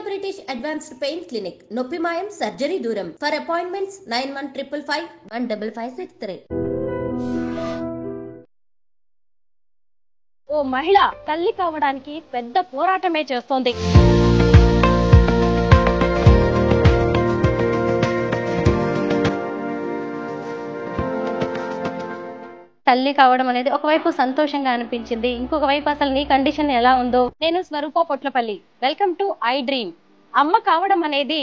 British Advanced Pain Clinic, Noppi Mayam Surgery Duram. For appointments 915555 15563. ఓ మహిళ తల్లి కావడానికి పెద్ద పోరాటమే చేస్తోంది. తల్లి కావడం అనేది ఒకవైపు సంతోషంగా అనిపించింది, ఇంకొక వైపు అసలు నీ కండిషన్ ఎలా ఉందో. నేను Swaroopa Potlapalli. Welcome to iDream. అమ్మ కావడం అనేది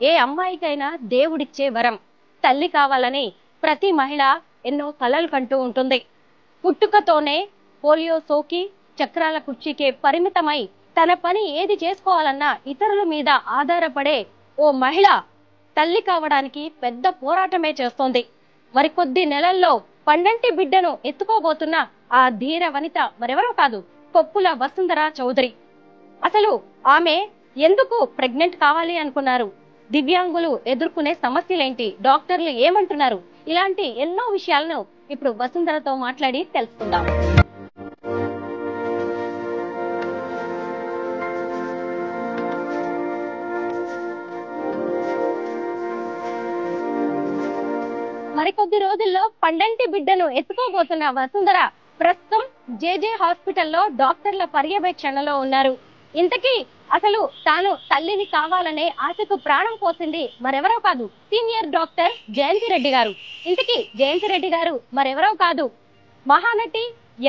ఏ అమ్మాయికైనా దేవుడిచ్చే వరం. తల్లి కావాలని ప్రతి మహిళ ఎన్నో కలలు కంటూ ఉంటుంది. పుట్టుకతోనే పోలియో సోకి చక్రాల కుర్చీకే పరిమితమై తన పని ఏది చేసుకోవాలన్నా ఇతరుల మీద ఆధారపడే ఓ మహిళ తల్లి కావడానికి పెద్ద పోరాటమే చేస్తోంది. మరికొద్ది నెలల్లో పండంటి బిడ్డను ఎత్తుకోబోతున్న ఆ ధీర వనిత మరెవరో కాదు, కొప్పుల వసుంధర చౌదరి. అసలు ఆమె ఎందుకు ప్రెగ్నెంట్ కావాలి అనుకున్నారు? దివ్యాంగులు ఎదుర్కొనే సమస్యలేంటి? డాక్టర్లు ఏమంటున్నారు? ఇలాంటి ఎన్నో విషయాలను ఇప్పుడు వసుంధరతో మాట్లాడి తెలుసుకుందాం. మరికొద్ది రోజుల్లో పండంటి బిడ్డను ఎత్తుకోబోతున్న వసుంధర ప్రస్తుతం జేజే హాస్పిటల్లో డాక్టర్ల పర్యవేక్షణలో ఉన్నారు. ఇంతకీ అసలు తాను తల్లిని కావాలనే ఆశకు ప్రాణం పోసింది మరెవరో కాదు, సీనియర్ డాక్టర్ జయంతి రెడ్డి గారు. ఇంతకీ జయంతి రెడ్డి గారు మరెవరో కాదు, మహానటి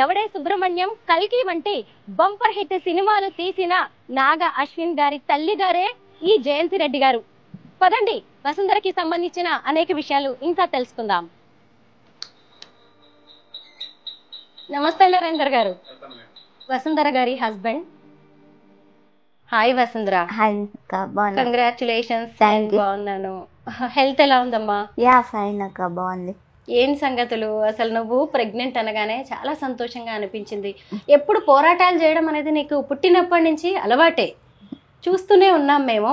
ఎవడే సుబ్రహ్మణ్యం, కల్కి వంటి బంపర్ హిట్ సినిమాలు తీసిన నాగ అశ్విన్ గారి తల్లి గారే ఈ జయంతి రెడ్డి గారు. పదండి, వసుంధరకి సంబంధించిన అనేక విషయాలు ఇంకా తెలుసుకుందాం. నమస్తే నరేందర్ గారు, వసుంధర గారి హస్బెండ్. హాయ్ వసుంధర. కంగ్రాచులేషన్స్. బాగున్నాను. హెల్త్ ఎలా ఉందమ్మా? యా ఫైన్ అక్క, బాగుంది. ఏం సంగతులు? అసలు నువ్వు ప్రెగ్నెంట్ అనగానే చాలా సంతోషంగా అనిపించింది. ఎప్పుడు పోరాటాలు చేయడం అనేది నీకు పుట్టినప్పటి నుంచి అలవాటే, చూస్తూనే ఉన్నాం మేము.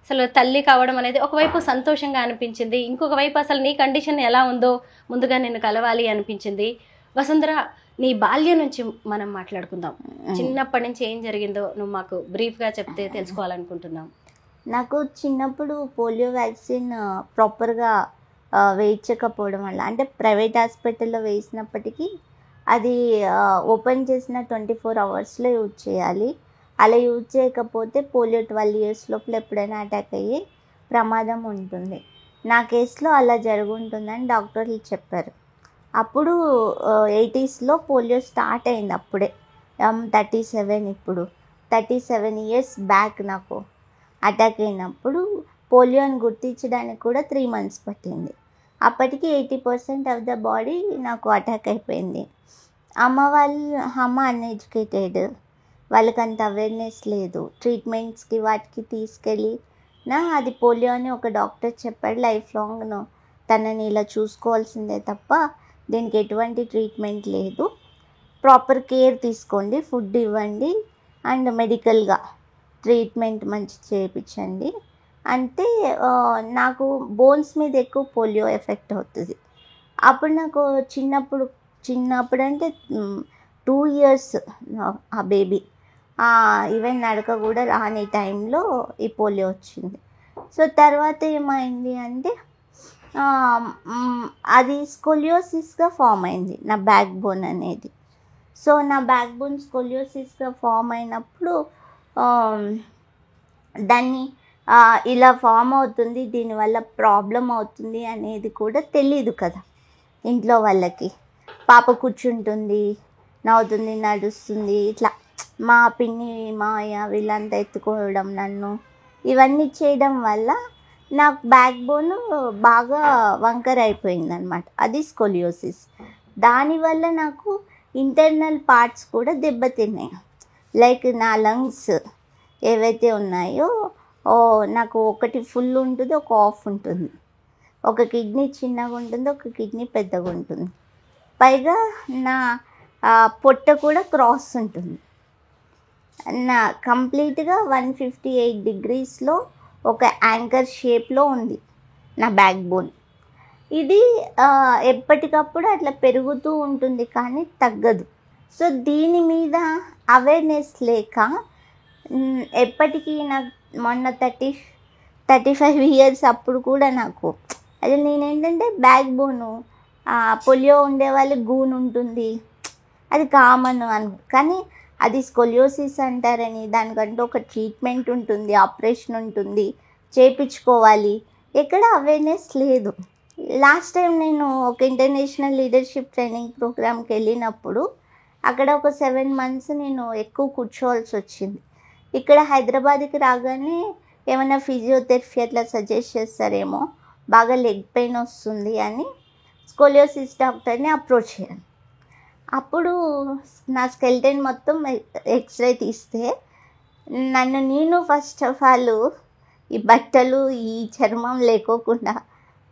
అసలు తల్లి కావడం అనేది ఒకవైపు సంతోషంగా అనిపించింది, ఇంకొక వైపు అసలు నీ కండిషన్ ఎలా ఉందో ముందుగా నిన్ను కలవాలి అనిపించింది. వసుంధర, నీ బాల్యం నుంచి మనం మాట్లాడుకుందాం. చిన్నప్పటి నుంచి ఏం జరిగిందో నువ్వు మాకు బ్రీఫ్గా చెప్తే తెలుసుకోవాలనుకుంటున్నాం. నాకు చిన్నప్పుడు పోలియో వ్యాక్సిన్ ప్రాపర్గా వేయించకపోవడం వల్ల, అంటే ప్రైవేట్ హాస్పిటల్లో వేసినప్పటికీ అది ఓపెన్ చేసిన 24 అవర్స్లో యూజ్ చేయాలి. అలా యూజ్ చేయకపోతే పోలియో 12 ఇయర్స్ లోపల ఎప్పుడైనా అటాక్ అయ్యే ప్రమాదం ఉంటుంది. నా కేసులో అలా జరుగుంటుందని డాక్టర్లు చెప్పారు. అప్పుడు 80sలో పోలియో స్టార్ట్ అయింది. అప్పుడే 37, ఇప్పుడు 37 ఇయర్స్ బ్యాక్ నాకు అటాక్ అయినప్పుడు పోలియోని గుర్తించడానికి కూడా 3 months పట్టింది. అప్పటికి 80% ఆఫ్ ద బాడీ నాకు అటాక్ అయిపోయింది. అమ్మ అన్ఎడ్యుకేటెడ్, వాళ్ళకి అంత అవేర్నెస్ లేదు. ట్రీట్మెంట్స్కి వాటికి తీసుకెళ్ళి అది పోలియో అని ఒక డాక్టర్ చెప్పాడు, లైఫ్ లాంగ్ తనని ఇలా చూసుకోవాల్సిందే తప్ప దీనికి ఎటువంటి ట్రీట్మెంట్ లేదు, ప్రాపర్ కేర్ తీసుకోండి, ఫుడ్ ఇవ్వండి అండ్ మెడికల్గా ట్రీట్మెంట్ మంచి చేయించండి. అంటే నాకు బోన్స్ మీద ఎక్కువ పోలియో ఎఫెక్ట్ అవుతుంది. అప్పుడు నాకు చిన్నప్పుడు అంటే 2 years ఆ బేబీ, ఈవెన్ నడక కూడా రాని టైంలో ఈ పోలియో వచ్చింది. సో తర్వాత ఏమైంది అంటే అది స్కోలియోసిస్గా ఫామ్ అయింది నా బ్యాక్ బోన్ అనేది. సో నా బ్యాక్ బోన్ స్కోలియోసిస్గా ఫామ్ అయినప్పుడు దాన్ని ఇలా ఫామ్ అవుతుంది, దీనివల్ల ప్రాబ్లం అవుతుంది అనేది కూడా తెలీదు కదా ఇంట్లో వాళ్ళకి. పాప కూర్చుంటుంది, నవ్వుతుంది, నడుస్తుంది, ఇట్లా మా పిన్ని మాయ వీళ్ళంతా ఎత్తుకోవడం నన్ను, ఇవన్నీ చేయడం వల్ల నాకు బ్యాక్ బోన్ బాగా వంకర అయిపోయింది అనమాట. అది స్కోలియోసిస్. దానివల్ల నాకు ఇంటర్నల్ పార్ట్స్ కూడా దెబ్బతిన్నాయి. లైక్ నా లంగ్స్ ఏవైతే ఉన్నాయో నాకు ఒకటి ఫుల్ ఉంటుంది, ఒక ఆఫ్ ఉంటుంది. ఒక కిడ్నీ చిన్నగా ఉంటుంది, ఒక కిడ్నీ పెద్దగా ఉంటుంది. పైగా నా పొట్ట కూడా క్రాస్ ఉంటుంది. నా కంప్లీట్గా 158 degreesలో ఒక యాంకర్ షేప్లో ఉంది నా బ్యాక్ బోన్. ఇది ఎప్పటికప్పుడు అట్లా పెరుగుతూ ఉంటుంది కానీ తగ్గదు. సో దీని మీద అవేర్నెస్ లేక ఎప్పటికీ నాకు మొన్న 35 ఇయర్స్ అప్పుడు కూడా నాకు అది నేనేంటంటే బ్యాక్ బోను, పోలియో ఉండే వాళ్ళకి గూన్ ఉంటుంది, అది కామన్ కానీ అది స్కొలియోసిస్ అంటారని దానికంటూ ఒక ట్రీట్మెంట్ ఉంటుంది, ఆపరేషన్ ఉంటుంది, చేయించుకోవాలి, ఎక్కడ అవేర్నెస్ లేదు. లాస్ట్ టైం నేను ఒక ఇంటర్నేషనల్ లీడర్షిప్ ట్రైనింగ్ ప్రోగ్రామ్కి వెళ్ళినప్పుడు అక్కడ ఒక 7 months నేను ఎక్కువ కూర్చోవాల్సి వచ్చింది. ఇక్కడ హైదరాబాద్కి రాగానే ఏమైనా ఫిజియోథెరపీ అట్లా సజెస్ట్ చేస్తారేమో, బాగా లెగ్ పెయిన్ వస్తుంది అని స్కోలియోసిస్ డాక్టర్ని అప్రోచ్ అయ్యాను. అప్పుడు నా స్కెల్టన్ మొత్తం ఎక్స్రే తీస్తే నేను ఫస్ట్ ఆఫ్ ఆల్ ఈ బట్టలు ఈ చర్మం లేకోకుండా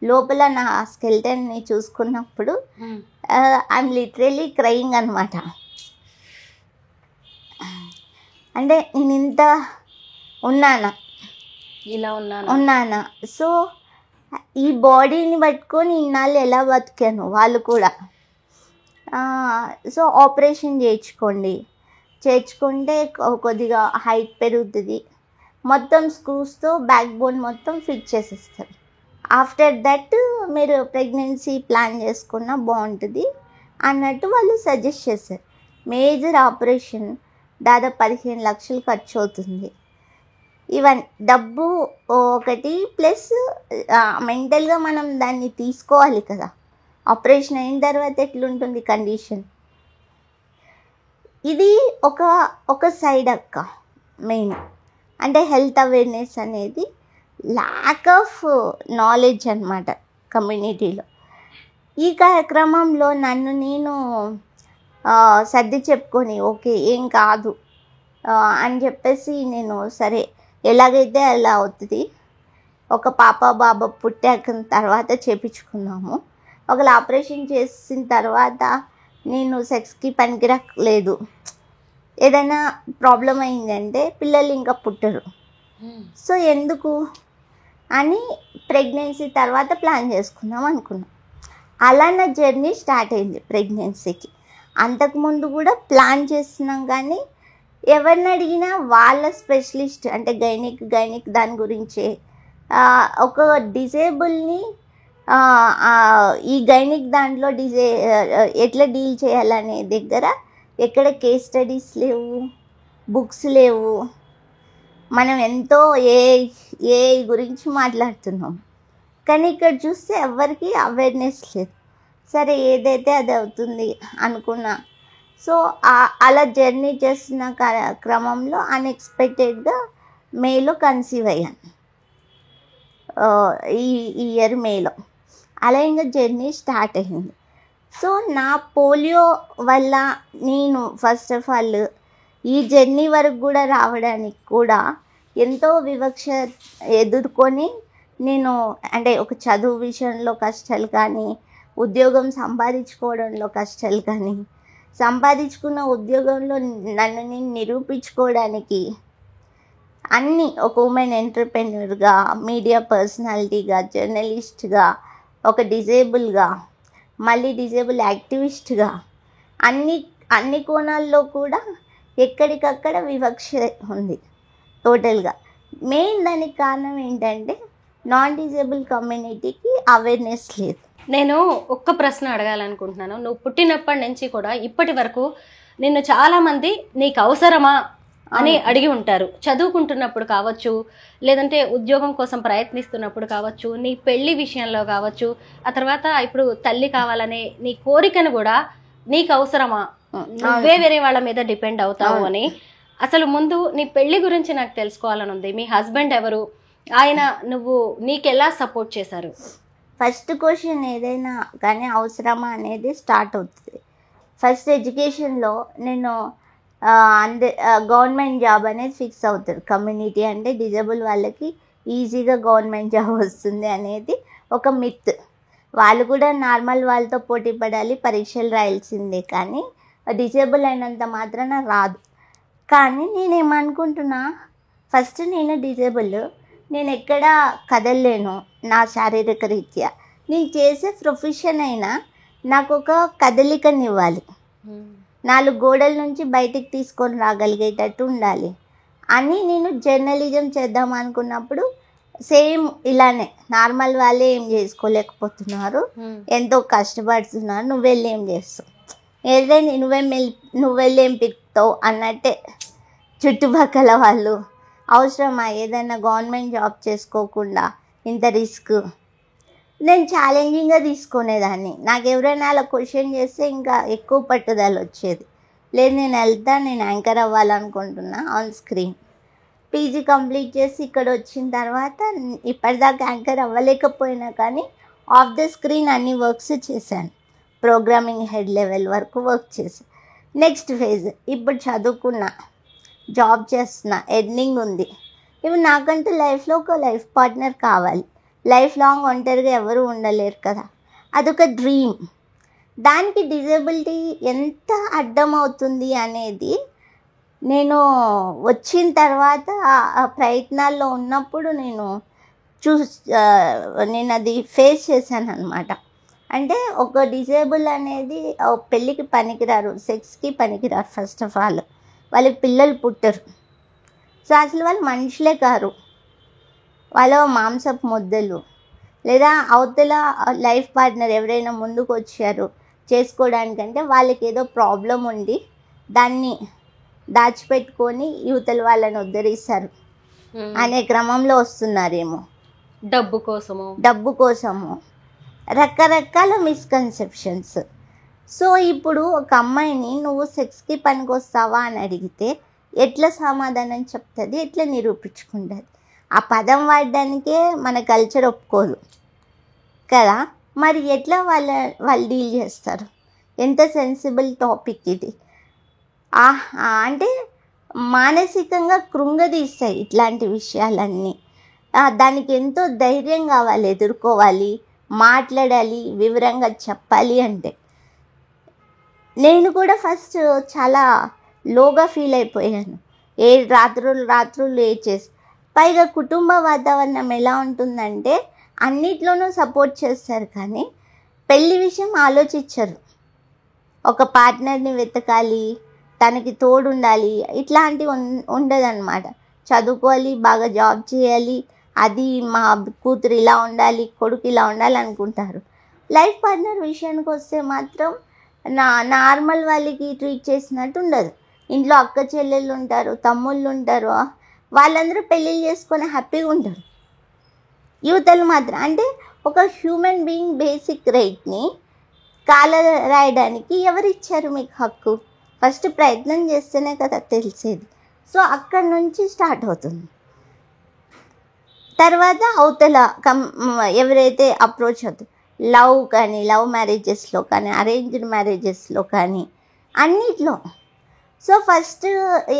లోపల నా స్కెల్టన్ని చూసుకున్నప్పుడు ఐఎమ్ లిటరలీ క్రయింగ్ అనమాట. అంటే నేను ఇంత ఇలా ఉన్నానా. సో ఈ బాడీని పట్టుకొని ఇన్నాళ్ళు ఎలా బతికాను వాళ్ళు కూడా. సో ఆపరేషన్ చేయించుకుంటే కొద్దిగా హైట్ పెరుగుతుంది, మొత్తం స్క్రూస్తో బ్యాక్ బోన్ మొత్తం ఫిట్ చేసేస్తారు. ఆఫ్టర్ దట్ మీరు ప్రెగ్నెన్సీ ప్లాన్ చేసుకున్నా బాగుంటుంది అన్నట్టు వాళ్ళు సజెస్ట్ చేశారు. మేజర్ ఆపరేషన్ దాదాపు 15 లక్షలు ఖర్చు అవుతుంది. ఈవెన్ డబ్బు ఒకటి ప్లస్ మెంటల్గా మనం దాన్ని తీసుకోవాలి కదా. ఆపరేషన్ అయిన తర్వాత ఎట్లుంటుంది కండిషన్, ఇది ఒక సైడ్ అక్క. మెయిన్ అంటే హెల్త్ అవేర్నెస్ అనేది ల్యాక్ ఆఫ్ నాలెడ్జ్ అనమాట కమ్యూనిటీలో. ఈ కార్యక్రమంలో నన్ను నేను సర్ది చెప్పుకొని ఓకే ఏం కాదు అని చెప్పేసి నేను సరే ఎలాగైతే అలా అవుతుంది, ఒక పాప బాబా పుట్టాక తర్వాత చేపించుకున్నాము. ఒకవేళ ఆపరేషన్ చేసిన తర్వాత నేను సెక్స్కి పనికిరలేదు, ఏదైనా ప్రాబ్లం అయిందంటే పిల్లలు ఇంకా పుట్టరు. సో ఎందుకు అని ప్రెగ్నెన్సీ తర్వాత ప్లాన్ చేసుకుందాం అనుకున్నాం. అలా నా జర్నీ స్టార్ట్ అయింది ప్రెగ్నెన్సీకి. అంతకుముందు కూడా ప్లాన్ చేస్తున్నాం కానీ ఎవరిని అడిగినా వాళ్ళ స్పెషలిస్ట్ అంటే గైనిక్ దాని గురించే. ఒక డిజేబుల్ని ఈ గైనిక్ దాంట్లో ఎట్లా డీల్ చేయాలనే దగ్గర ఎక్కడ కేస్ స్టడీస్ లేవు, బుక్స్ లేవు. మనం ఎంతో ఏ గురించి మాట్లాడుతున్నాం కానీ ఇక్కడ చూస్తే ఎవరికి అవేర్నెస్ లేదు. సరే ఏదైతే అది అవుతుంది అనుకున్నా. సో అలా జర్నీ చేస్తున్న క్రమంలో అన్ఎక్స్పెక్టెడ్గా మేలో కన్సీవ్ అయ్యాను, ఈ ఇయర్ మేలో. అలా ఇంకా జర్నీ స్టార్ట్ అయింది. సో నా పోలియో వల్ల నేను ఫస్ట్ ఆఫ్ ఆల్ ఈ జర్నీ వరకు కూడా రావడానికి కూడా ఎంతో వివక్ష ఎదుర్కొని నేను అంటే ఒక చదువు విషయంలో కష్టాలు కానీ, ఉద్యోగం సంపాదించుకోవడంలో కష్టాలు కానీ, సంపాదించుకున్న ఉద్యోగంలో నన్ను నేను నిరూపించుకోవడానికి అన్నీ ఒక ఉమెన్ ఎంటర్ప్రెన్యూర్గా, మీడియా పర్సనాలిటీగా, జర్నలిస్ట్గా, ఒక డిజేబుల్గా, మళ్ళీ డిజేబుల్ యాక్టివిస్ట్గా అన్ని కోణాల్లో కూడా ఎక్కడికక్కడ వివక్ష ఉంది టోటల్గా. మెయిన్ దానికి కారణం ఏంటంటే నాన్ డిజేబుల్ కమ్యూనిటీకి అవేర్నెస్ లేదు. నేను ఒక్క ప్రశ్న అడగాలనుకుంటున్నాను. నువ్వు పుట్టినప్పటి నుంచి కూడా ఇప్పటి వరకు నిన్ను చాలామంది నీకు అవసరమా అని అడిగి ఉంటారు. చదువుకుంటున్నప్పుడు కావచ్చు, లేదంటే ఉద్యోగం కోసం ప్రయత్నిస్తున్నప్పుడు కావచ్చు, నీ పెళ్లి విషయంలో కావచ్చు, ఆ తర్వాత ఇప్పుడు తల్లి కావాలనే నీ కోరికను కూడా నీకు అవసరమా, నువ్వే వేరే వాళ్ళ మీద డిపెండ్ అవుతావు అని. అసలు ముందు నీ పెళ్లి గురించి నాకు తెలుసుకోవాలని ఉంది. మీ హస్బెండ్ ఎవరు, ఆయన నీకు ఎలా సపోర్ట్ చేశారు? ఫస్ట్ క్వశ్చన్ ఏదైనా కానీ అవసరమా అనేది స్టార్ట్ అవుతుంది. ఫస్ట్ ఎడ్యుకేషన్లో నేను గవర్నమెంట్ జాబ్ అనేది ఫిక్స్ అవుతుంది. కమ్యూనిటీ అంటే డిజేబుల్ వాళ్ళకి ఈజీగా గవర్నమెంట్ జాబ్ వస్తుంది అనేది ఒక మిత్. వాళ్ళు కూడా నార్మల్ వాళ్ళతో పోటీ పడాలి, పరీక్షలు రాయాల్సిందే, కానీ డిజేబుల్ అయినంత మాత్రాన రాదు. కానీ నేనేమనుకుంటున్నా, ఫస్ట్ నేను డిజేబుల్, నేను ఎక్కడ కదలలేను నా శారీరక రీత్యా. నేను చేసే ప్రొఫెషన్ అయినా నాకు ఒక కదలికనివ్వాలి, 4 గోడల నుంచి బయటికి తీసుకొని రాగలిగేటట్టు ఉండాలి. అని నేను జర్నలిజం చేద్దాం అనుకున్నప్పుడు సేమ్ ఇలానే నార్మల్ వాళ్ళే ఏం చేసుకోలేకపోతున్నారు, ఎంతో కష్టపడుతున్నారు, నువ్వు వెళ్ళి ఏం చేస్తావు, ఏదైనా నువ్వు వెళ్ళి ఏం పిక్తావు అన్నట్టే చుట్టుపక్కల వాళ్ళు. అవసరమా ఏదైనా గవర్నమెంట్ జాబ్ చేసుకోకుండా ఇంత రిస్క్? నేను ఛాలెంజింగ్గా తీసుకునేదాన్ని. నాకు ఎవరైనా అలా క్వశ్చన్ చేస్తే ఇంకా ఎక్కువ పట్టుదల వచ్చేది. లేదు నేను వెళ్తా, నేను యాంకర్ అవ్వాలనుకుంటున్నా ఆన్ స్క్రీన్. పీజీ కంప్లీట్ చేసి ఇక్కడ వచ్చిన తర్వాత ఇప్పటిదాకా యాంకర్ అవ్వలేకపోయినా కానీ ఆఫ్ ద స్క్రీన్ అన్ని వర్క్స్ చేశాను. ప్రోగ్రామింగ్ హెడ్ లెవెల్ వరకు వర్క్ చేశాను. నెక్స్ట్ ఫేజ్ ఇప్పుడు చదువుకున్నా, జాబ్ చేస్తున్నా, ఎర్నింగ్ ఉంది. ఇప్పుడు నాకంటూ లైఫ్లో ఒక లైఫ్ పార్ట్నర్ కావాలి. లైఫ్ లాంగ్ ఒంటరిగా ఎవరు ఉండలేరు కదా, అదొక డ్రీమ్. దానికి డిజబిలిటీ ఎంత అడ్డం అవుతుంది అనేది నేను వచ్చిన తర్వాత ఆ ప్రయత్నాల్లో ఉన్నప్పుడు నేను అది ఫేస్ చేశాను అనమాట. అంటే ఒక డిజేబుల్ అనేది పెళ్ళికి పనికిరారు, సెక్స్కి పనికిరారు. ఫస్ట్ ఆఫ్ ఆల్ వాళ్ళకి పిల్లలు పుట్టరు. సో అసలు వాళ్ళు మనుషులే కారు, వాళ్ళ మాంసపు ముద్దలు. లేదా అవతల లైఫ్ పార్ట్నర్ ఎవరైనా ముందుకు వచ్చారు చేసుకోవడానికంటే వాళ్ళకి ఏదో ప్రాబ్లం ఉండి దాన్ని దాచిపెట్టుకొని యువతల వాళ్ళని ఉద్ధరిస్తారు అనే క్రమంలో వస్తున్నారేమో. డబ్బు కోసము రకరకాల మిస్కన్సెప్షన్స్. సో ఇప్పుడు ఒక అమ్మాయిని నువ్వు సెక్స్కి పనికొస్తావా అని అడిగితే ఎట్లా సమాధానం చెప్తుంది, ఎట్లా నిరూపించుకుంటుంది? ఆ పదం వాడడానికే మన కల్చర్ ఒప్పుకోదు కదా. మరి ఎట్లా వాళ్ళు డీల్ చేస్తారు? ఎంత సెన్సిబుల్ టాపిక్ ఇది. అంటే మానసికంగా కృంగదీస్తాయి ఇట్లాంటి విషయాలన్నీ. దానికి ఎంతో ధైర్యం కావాలి, ఎదుర్కోవాలి, మాట్లాడాలి, వివరంగా చెప్పాలి. అంటే నేను కూడా ఫస్ట్ చాలా లోగా ఫీల్ అయిపోయాను. రాత్రులు ఏడ్చేసి, పైగా కుటుంబ వాతావరణం ఎలా ఉంటుందంటే అన్నిట్లోనూ సపోర్ట్ చేస్తారు కానీ పెళ్లి విషయం ఆలోచించరు. ఒక పార్ట్నర్ని వెతకాలి, తనకి తోడు ఉండాలి, ఇట్లాంటివి ఉండదన్నమాట. చదువుకోవాలి, బాగా జాబ్ చేయాలి, అది మా కూతురు ఇలా ఉండాలి, కొడుకు ఇలా ఉండాలి అనుకుంటారు. లైఫ్ పార్ట్నర్ విషయానికి వస్తే మాత్రం నార్మల్ వాళ్ళకి ట్రీట్ చేసినట్టు ఉండదు. ఇంట్లో అక్క చెల్లెళ్ళు ఉంటారు, తమ్ముళ్ళు ఉంటారు, వాళ్ళందరూ పెళ్ళిళ్ళు చేసుకొని హ్యాపీగా ఉంటారు. యువతలు మాత్రం అంటే ఒక హ్యూమన్ బీయింగ్ బేసిక్ రైట్ని కాల రాయడానికి ఎవరిచ్చారు మీకు హక్కు? ఫస్ట్ ప్రయత్నం చేస్తేనే కదా తెలిసేది. సో అక్కడి నుంచి స్టార్ట్ అవుతుంది. తర్వాత అవతల ఎవరైతే అప్రోచ్ అవుతుంది, లవ్ మ్యారేజెస్లో కానీ అరేంజ్డ్ మ్యారేజెస్లో కానీ అన్నిట్లో. సో ఫస్ట్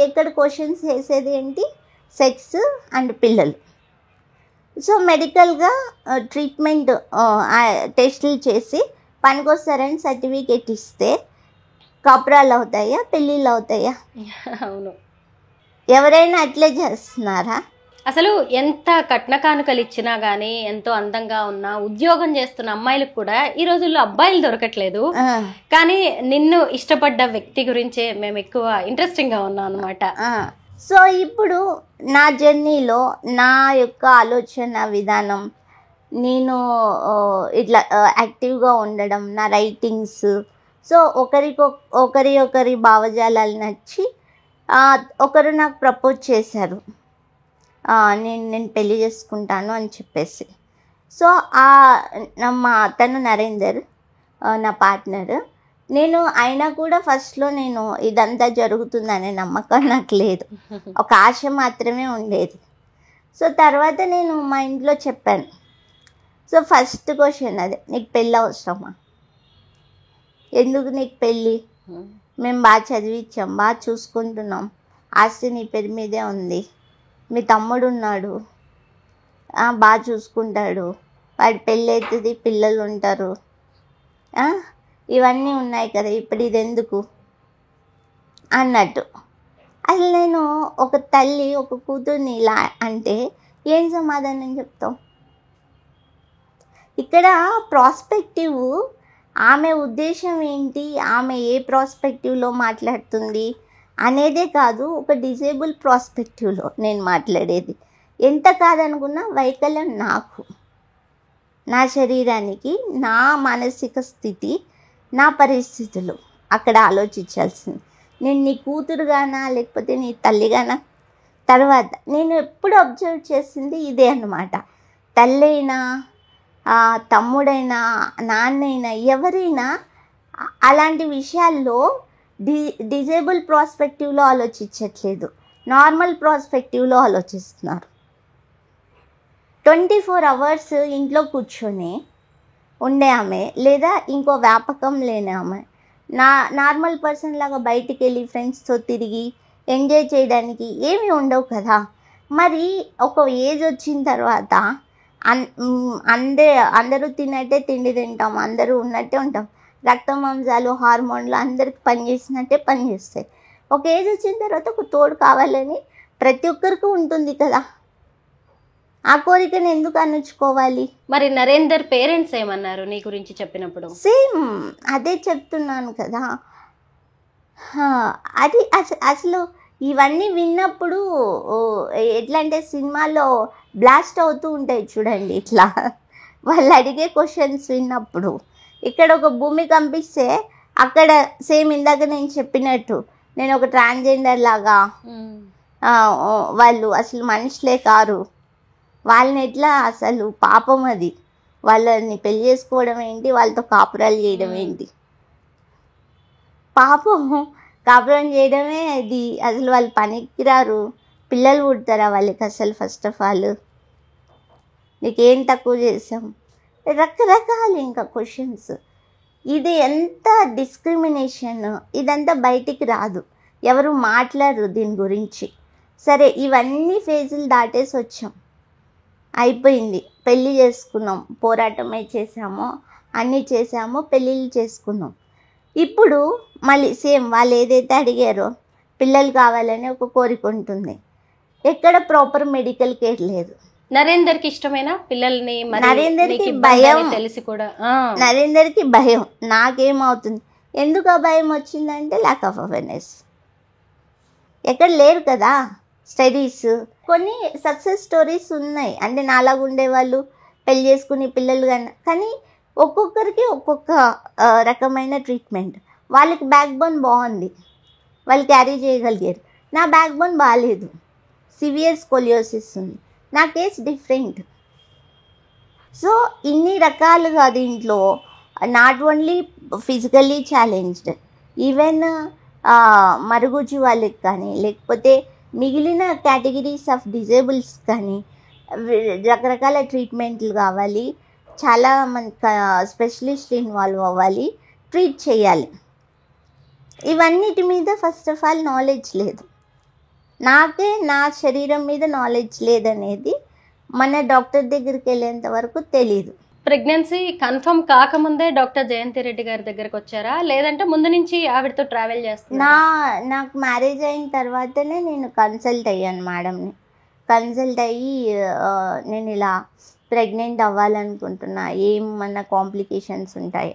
ఎక్కడ క్వశ్చన్స్ వేసేది ఏంటి? సెక్స్ అండ్ పిల్లలు. సో మెడికల్గా ట్రీట్మెంట్ టెస్టులు చేసి పనికొస్తారని సర్టిఫికేట్ ఇస్తే కాపురాలు అవుతాయా, పెళ్ళిళ్ళు అవుతాయా? అవును. ఎవరైనా అట్లే చేస్తున్నారా? అసలు ఎంత కట్న కానుకలు ఇచ్చినా గానీ, ఎంతో అందంగా ఉన్న ఉద్యోగం చేస్తున్న అమ్మాయిలకు కూడా ఈ రోజుల్లో అబ్బాయిలు దొరకట్లేదు. కానీ నిన్ను ఇష్టపడ్డ వ్యక్తి గురించే మేము ఎక్కువ ఇంట్రెస్టింగ్ గా ఉన్నాం అనమాట. సో ఇప్పుడు నా జర్నీలో నా యొక్క ఆలోచన విధానం, నేను ఇట్లా యాక్టివ్గా ఉండడం, నా రైటింగ్స్, సో ఒకరి భావజాలాలు నచ్చి ఒకరు నాకు ప్రపోజ్ చేశారు, నేను పెళ్లి చేసుకుంటాను అని చెప్పేసి. సో తను నరేందర్ నా పార్ట్నర్. నేను అయినా కూడా ఫస్ట్లో నేను ఇదంతా జరుగుతుందనే నమ్మకం నాకు లేదు, ఒక ఆశ మాత్రమే ఉండేది. సో తర్వాత నేను మా ఇంట్లో చెప్పాను. సో ఫస్ట్ క్వశ్చన్ అదే, నీకు పెళ్ళి అవసరమా? ఎందుకు నీకు పెళ్ళి? మేము బాగా చదివించాం, బాగా చూసుకుంటున్నాం, ఆస్తి నీ పేరు మీదే ఉంది, మీ తమ్ముడు ఉన్నాడు, బాగా చూసుకుంటాడు, వాడి పెళ్ళి అవుతుంది, పిల్లలు ఉంటారు, ఇవన్నీ ఉన్నాయి కదా, ఇప్పుడు ఇది ఎందుకు అన్నట్టు. అసలు నేను ఒక తల్లి ఒక కూతుర్ని ఇలా అంటే ఏం సమాధానం చెప్తాం? ఇక్కడ ప్రాస్పెక్టివ్, ఆమె ఉద్దేశం ఏంటి, ఆమె ఏ ప్రాస్పెక్టివ్లో మాట్లాడుతుంది, అనేదే కాదు, ఒక డిజేబుల్ ప్రాస్పెక్టివ్లో నేను మాట్లాడేది. ఎంత కాదనుకున్నా వైకల్యం నాకు, నా శరీరానికి, నా మానసిక స్థితి, నా పరిస్థితులు అక్కడ ఆలోచించాల్సింది. నేను నీ కూతురుగానా లేకపోతే నీ తల్లిగానా? తర్వాత నేను ఎప్పుడు అబ్జర్వ్ చేసింది ఇదే అన్నమాట. తల్లైనా తమ్ముడైనా నాన్నైనా ఎవరైనా అలాంటి విషయాల్లో డిజేబుల్ ప్రాస్పెక్టివ్లో ఆలోచించట్లేదు, నార్మల్ ప్రాస్పెక్టివ్లో ఆలోచిస్తున్నారు. 24 hours ఇంట్లో కూర్చొని ఉండే ఆమె లేదా ఇంకో వ్యాపకం లేని ఆమె నార్మల్ పర్సన్ లాగా బయటికి వెళ్ళి ఫ్రెండ్స్తో తిరిగి ఎంజాయ్ చేయడానికి ఏమీ ఉండవు కదా. మరి ఒక ఏజ్ వచ్చిన తర్వాత అందరూ తిన్నట్టే తిండి తింటాం, అందరూ ఉన్నట్టే ఉంటాం, రక్త మాంసాలు హార్మోన్లు అందరికి పనిచేసినట్టే పనిచేస్తాయి. ఒక ఏజ్ వచ్చిన తర్వాత ఒక తోడు కావాలని ప్రతి ఒక్కరికి ఉంటుంది కదా. ఆ కోరికను ఎందుకు అణుచుకోవాలి? మరి నరేందర్ పేరెంట్స్ ఏమన్నారు నీ గురించి చెప్పినప్పుడు? సేమ్ అదే చెప్తున్నాను కదా. అది అసలు ఇవన్నీ విన్నప్పుడు ఎట్లా అంటే సినిమాలో బ్లాస్ట్ అవుతూ ఉంటాయి చూడండి, ఇట్లా వాళ్ళు అడిగే క్వశ్చన్స్ విన్నప్పుడు. ఇక్కడ ఒక భూమి కంపిస్తే అక్కడ సేమ్ ఇందాక నేను చెప్పినట్టు నేను ఒక ట్రాన్స్జెండర్ లాగా వాళ్ళు అసలు మనుషులే కారు, వాళ్ళని ఎట్లా అసలు పాపం అది, వాళ్ళని పెళ్లి చేసుకోవడం ఏంటి, వాళ్ళతో కాపురాలు చేయడం ఏంటి, పాపం కాపురం చేయడమే అది. అసలు వాళ్ళు పనికిరారు, పిల్లలు పుడతారా వాళ్ళకి అసలు? ఫస్ట్ ఆఫ్ ఆల్ నీకేం తక్కువ చేసాం? రకరకాలు ఇంకా క్వశ్చన్స్. ఇది ఎంత డిస్క్రిమినేషన్, ఇదంతా బయటికి రాదు, ఎవరు మాట్లాడరు దీని గురించి. సరే, ఇవన్నీ ఫేజులు దాటేసి వచ్చాం, అయిపోయింది, పెళ్ళి చేసుకున్నాం, పోరాటమే చేసామో అన్నీ చేసామో, పెళ్ళిళ్ళు చేసుకున్నాం. ఇప్పుడు మళ్ళీ సేమ్ వాళ్ళు ఏదైతే అడిగారో పిల్లలు కావాలని ఒక కోరిక ఉంటుంది, ఎక్కడ ప్రాపర్ మెడికల్ కేర్ లేదు. నరేందర్కి ఇష్టమైన పిల్లల్ని? నరేందర్కి భయం, తెలిసి కూడా నరేందర్కి భయం. నాకేమవుతుంది, ఎందుకు ఆ భయం వచ్చిందంటే ల్యాక్ ఆఫ్ అవేర్నెస్. ఎక్కడ లేరు కదా స్టడీస్. కొన్ని సక్సెస్ స్టోరీస్ ఉన్నాయి, అంటే నాలాగా ఉండేవాళ్ళు పెళ్లి చేసుకుని పిల్లలు కానీ ఒక్కొక్కరికి ఒక్కొక్క రకమైన ట్రీట్మెంట్. వాళ్ళకి బ్యాక్ బోన్ బాగుంది, వాళ్ళు క్యారీ చేయగలిగారు. నా బ్యాక్ బోన్ బాగాలేదు, సివియర్ స్కోలియోసిస్ ఉంది, నా కేస్ డిఫరెంట్. సో ఇన్ని రకాలుగా దీంట్లో not only physically challenged, even మరుగుజ్జు వాళ్ళకి కానీ లేకపోతే మిగిలిన కేటగిరీస్ ఆఫ్ డిజేబుల్స్ కానీ రకరకాల ట్రీట్మెంట్లు కావాలి, చాలా మంది స్పెషలిస్ట్ ఇన్వాల్వ్ అవ్వాలి, ట్రీట్ చేయాలి. ఇవన్నిటి మీద ఫస్ట్ ఆఫ్ ఆల్ నాలెడ్జ్ లేదు. నాకే నా శరీరం మీద నాలెడ్జ్ లేదనేది మన డాక్టర్ దగ్గరికి వెళ్ళేంత వరకు తెలీదు. ప్రెగ్నెన్సీ కన్ఫర్మ్ కాకముందే డాక్టర్ జయంతి రెడ్డి గారి దగ్గరకు వచ్చారా, లేదంటే ముందు నుంచి ఆవిడతో ట్రావెల్ చేస్తున్నా? నాకు మ్యారేజ్ అయిన తర్వాతనే నేను కన్సల్ట్ అయ్యాను మేడంని. కన్సల్ట్ అయ్యి నేను ఇలా ప్రెగ్నెంట్ అవ్వాలనుకుంటున్నా, ఏమన్నా కాంప్లికేషన్స్ ఉంటాయి.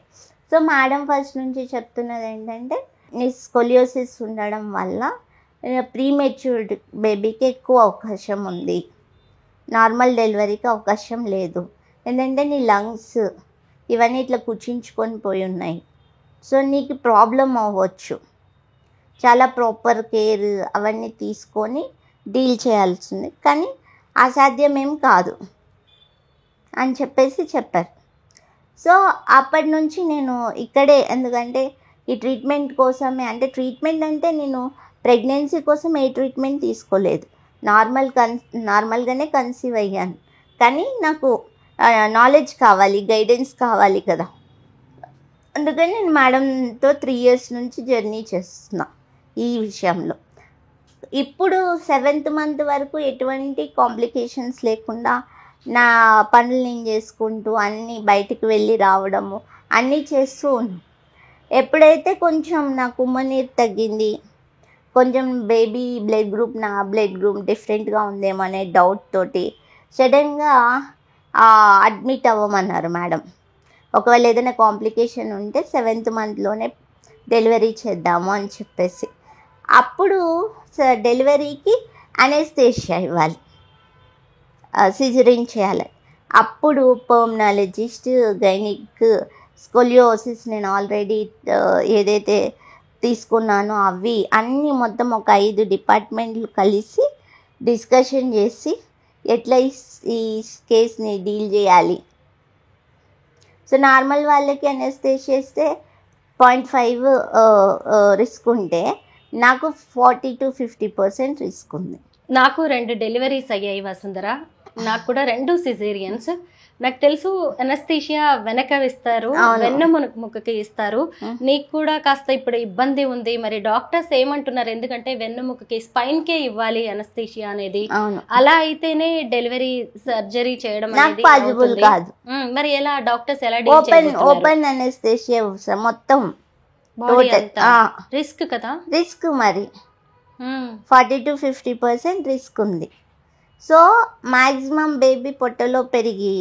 సో మేడం ఫస్ట్ నుంచి చెప్తున్నది ఏంటంటే, నీ స్కోలియోసిస్ ఉండడం వల్ల ప్రీమెచ్యూర్డ్ బేబీకి ఎక్కువ అవకాశం ఉంది, నార్మల్ డెలివరీకి అవకాశం లేదు. ఎందుకంటే నీ లంగ్స్ ఇవన్నీ ఇట్లా కుచించుకొని పోయి ఉన్నాయి, సో నీకు ప్రాబ్లం అవ్వచ్చు, చాలా ప్రాపర్ కేర్ అవన్నీ తీసుకొని డీల్ చేయాల్సింది, కానీ అసాధ్యమేం కాదు అని చెప్పారు. సో అప్పటి నుంచి నేను ఇక్కడే, ఎందుకంటే ఈ ట్రీట్మెంట్ కోసమే, అంటే ట్రీట్మెంట్ అంటే నేను ప్రెగ్నెన్సీ కోసం ఏ ట్రీట్మెంట్ తీసుకోలేదు, నార్మల్గానే కన్సీవ్ అయ్యాను. కానీ నాకు నాలెడ్జ్ కావాలి, గైడెన్స్ కావాలి కదా, అందుకని నేను మేడంతో 3 years నుంచి జర్నీ చేస్తున్నా ఈ విషయంలో. ఇప్పుడు 7th month వరకు ఎటువంటి కాంప్లికేషన్స్ లేకుండా నా పనులు నేను చేసుకుంటూ అన్నీ బయటికి వెళ్ళి రావడము అన్నీ చేస్తూ ఉన్నాను. ఎప్పుడైతే కొంచెం నాకు ఉమ్మనీరు తగ్గింది, కొంచెం బేబీ నా బ్లడ్ గ్రూప్ డిఫరెంట్గా ఉందేమో అనే డౌట్ తోటి సడన్గా అడ్మిట్ అవ్వమన్నారు మేడం. ఒకవేళ ఏదైనా కాంప్లికేషన్ ఉంటే 7th monthలోనే డెలివరీ చేద్దాము అని చెప్పేసి. అప్పుడు డెలివరీకి అనెస్థేషియా ఇవ్వాలి, సిజరిన్ చేయాలి. అప్పుడు పల్మనాలజిస్ట్, గైనిక్, స్కోలియోసిస్ నేను ఆల్రెడీ ఏదైతే తీసుకున్నానో అవి అన్నీ మొత్తం ఒక 5 డిపార్ట్మెంట్లు కలిసి డిస్కషన్ చేసి ఎట్లా ఈ కేస్ని డీల్ చేయాలి. సో నార్మల్ వాళ్ళకి అనెస్థేషియా ఇస్తే 0.5 రిస్క్ ఉంటే నాకు 40 to 50% రిస్క్ ఉంది. నాకు 2 డెలివరీస్ అయ్యాయి వసుంధర, నాకు కూడా 2 సిజేరియన్స్. నాకు తెలుసు అనస్థీషియా వెనక ఇస్తారు, వెన్నెముకకి ఇస్తారు. నీకు కూడా కాస్త ఇప్పుడు ఇబ్బంది ఉంది, మరి డాక్టర్స్ ఏమంటున్నారు? ఎందుకంటే వెన్నెముకకి స్పైన్ కే ఇవ్వాలి అనస్థీషియా అనేది. అలా అయితేనే డెలివరీ సర్జరీ చేయడం అనేది పాసిబుల్ కాదు. మరి ఎలా డాక్టర్స్ ఎలా డీల్ చేస్తారు? ఓపెన్ అనస్థీషియా మొత్తం రిస్క్ కదా, రిస్క్ మరి 40 to 50% రిస్క్ ఉంది. సో మ్యాక్సిమం బేబీ పొట్టలో పెరిగి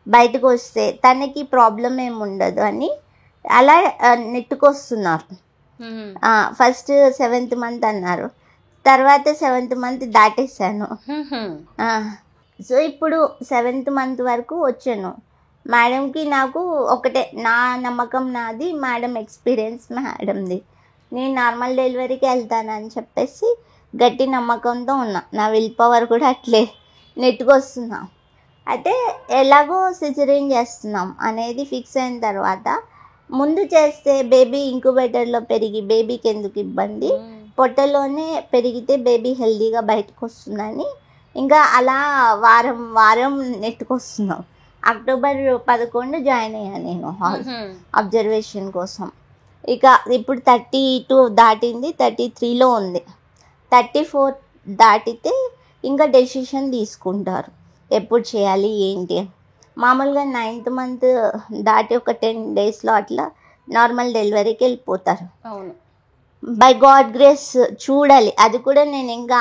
బయటకు వస్తే తనకి ప్రాబ్లం ఏమి ఉండదు అని అలా నెట్టుకొస్తున్నారు. ఫస్ట్ 7th మంత్ అన్నారు, తర్వాత 7th మంత్ దాటేసాను. సో ఇప్పుడు 7th మంత్ వరకు వచ్చాను. మేడంకి నాకు ఒకటే, నా నమ్మకం నాది, మేడం ఎక్స్పీరియన్స్ మేడంది. నేను నార్మల్ డెలివరీకి వెళ్తానని చెప్పేసి గట్టి నమ్మకంతో ఉన్నా. నా విల్ పవర్ కూడా అట్లే నెట్టుకొస్తున్నా. అయితే ఎలాగో సిజరీన్ చేస్తున్నాం అనేది ఫిక్స్ అయిన తర్వాత ముందు చేస్తే బేబీ ఇంక్యుబేటర్లో పెరిగి బేబీకి ఎందుకు ఇబ్బంది, పొట్టలోనే పెరిగితే బేబీ హెల్దీగా బయటకు వస్తుందని ఇంకా అలా వారం వారం నెట్టుకొస్తున్నాం. అక్టోబర్ 11 జాయిన్ అయ్యాను నేను అబ్జర్వేషన్ కోసం. ఇక ఇప్పుడు 32 దాటింది, 33లో ఉంది. 34 దాటితే ఇంకా డెసిషన్ తీసుకుంటారు ఎప్పుడు చేయాలి ఏంటి. మామూలుగా 9th మంత్ దాటి ఒక 10 డేస్లో అట్లా నార్మల్ డెలివరీకి వెళ్ళిపోతారు. అవును, బై గాడ్ గ్రేస్ చూడాలి. అది కూడా నేను ఇంకా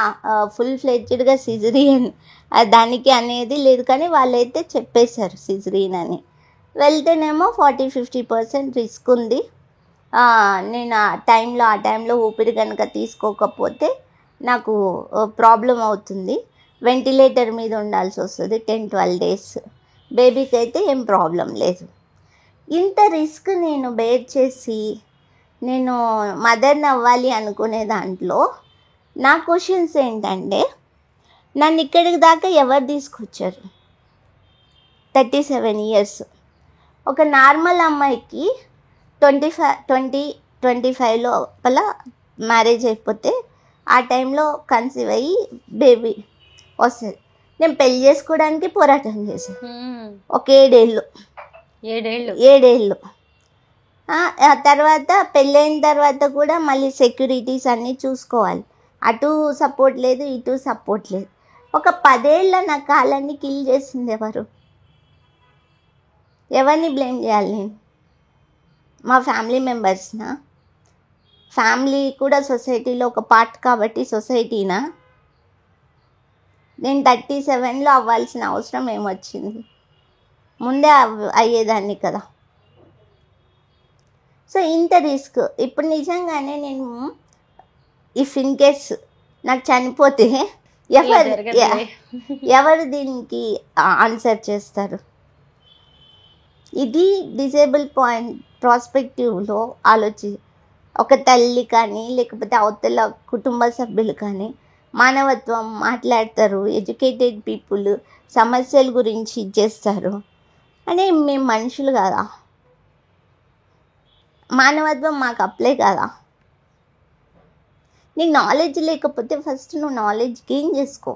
ఫుల్ ఫ్లెడ్జ్డ్గా సిజరీన్ దానికి అనేది లేదు, కానీ వాళ్ళైతే చెప్పేశారు సిజరీన్ అని. వెళ్తేనేమో 40-50% రిస్క్ ఉంది. నేను ఆ టైంలో ఊపిరి కనుక తీసుకోకపోతే నాకు ప్రాబ్లం అవుతుంది, వెంటిలేటర్ మీద ఉండాల్సి వస్తుంది 10-12 డేస్. బేబీకి అయితే ఏం ప్రాబ్లం లేదు. ఇంత రిస్క్ నేను బేర్ చేసి నేను మదర్ని అవ్వాలి అనుకునే దాంట్లో నా క్వశ్చన్స్ ఏంటంటే, నన్ను ఇక్కడికి దాకా ఎవరు తీసుకొచ్చారు? 37 years. ఒక నార్మల్ అమ్మాయికి 25 లోపల మ్యారేజ్ అయిపోతే ఆ టైంలో కన్సీవ్ అయ్యి బేబీ వస్తుంది. నేను పెళ్లి చేసుకోవడానికి పోరాటం చేశాను ఒక 7 ఏళ్ళు. ఆ తర్వాత పెళ్ళైన తర్వాత కూడా మళ్ళీ సెక్యూరిటీస్ అన్నీ చూసుకోవాలి. అటు సపోర్ట్ లేదు, ఇటు సపోర్ట్ లేదు. ఒక 10 ఏళ్ళ నా కాలాన్ని కిల్ చేసింది ఎవరు? ఎవరిని బ్లేమ్ చేయాలి నేను? మా ఫ్యామిలీ మెంబర్స్నా? ఫ్యామిలీ కూడా సొసైటీలో ఒక పార్ట్ కాబట్టి సొసైటీనా? నేను 37లో అవ్వాల్సిన అవసరం ఏమొచ్చింది? ముందే అయ్యేదాన్ని కదా. సో ఇంత రిస్క్. ఇప్పుడు నిజంగానే నేను ఇఫ్ ఇన్ కేస్ నాకు చనిపోతే ఎవరు దీనికి ఆన్సర్ చేస్తారు? ఇది డిజేబుల్ ప్రాస్పెక్టివ్లో ఒక తల్లి కానీ లేకపోతే అవతల కుటుంబ సభ్యులు కానీ మానవత్వం మాట్లాడతారు, ఎడ్యుకేటెడ్ పీపుల్ సమస్యల గురించి చేస్తారు. అంటే మేము మనుషులు కదా, మానవత్వం మాకు అప్లై కదా. నీకు నాలెడ్జ్ లేకపోతే ఫస్ట్ నువ్వు నాలెడ్జ్ గెయిన్ చేసుకో,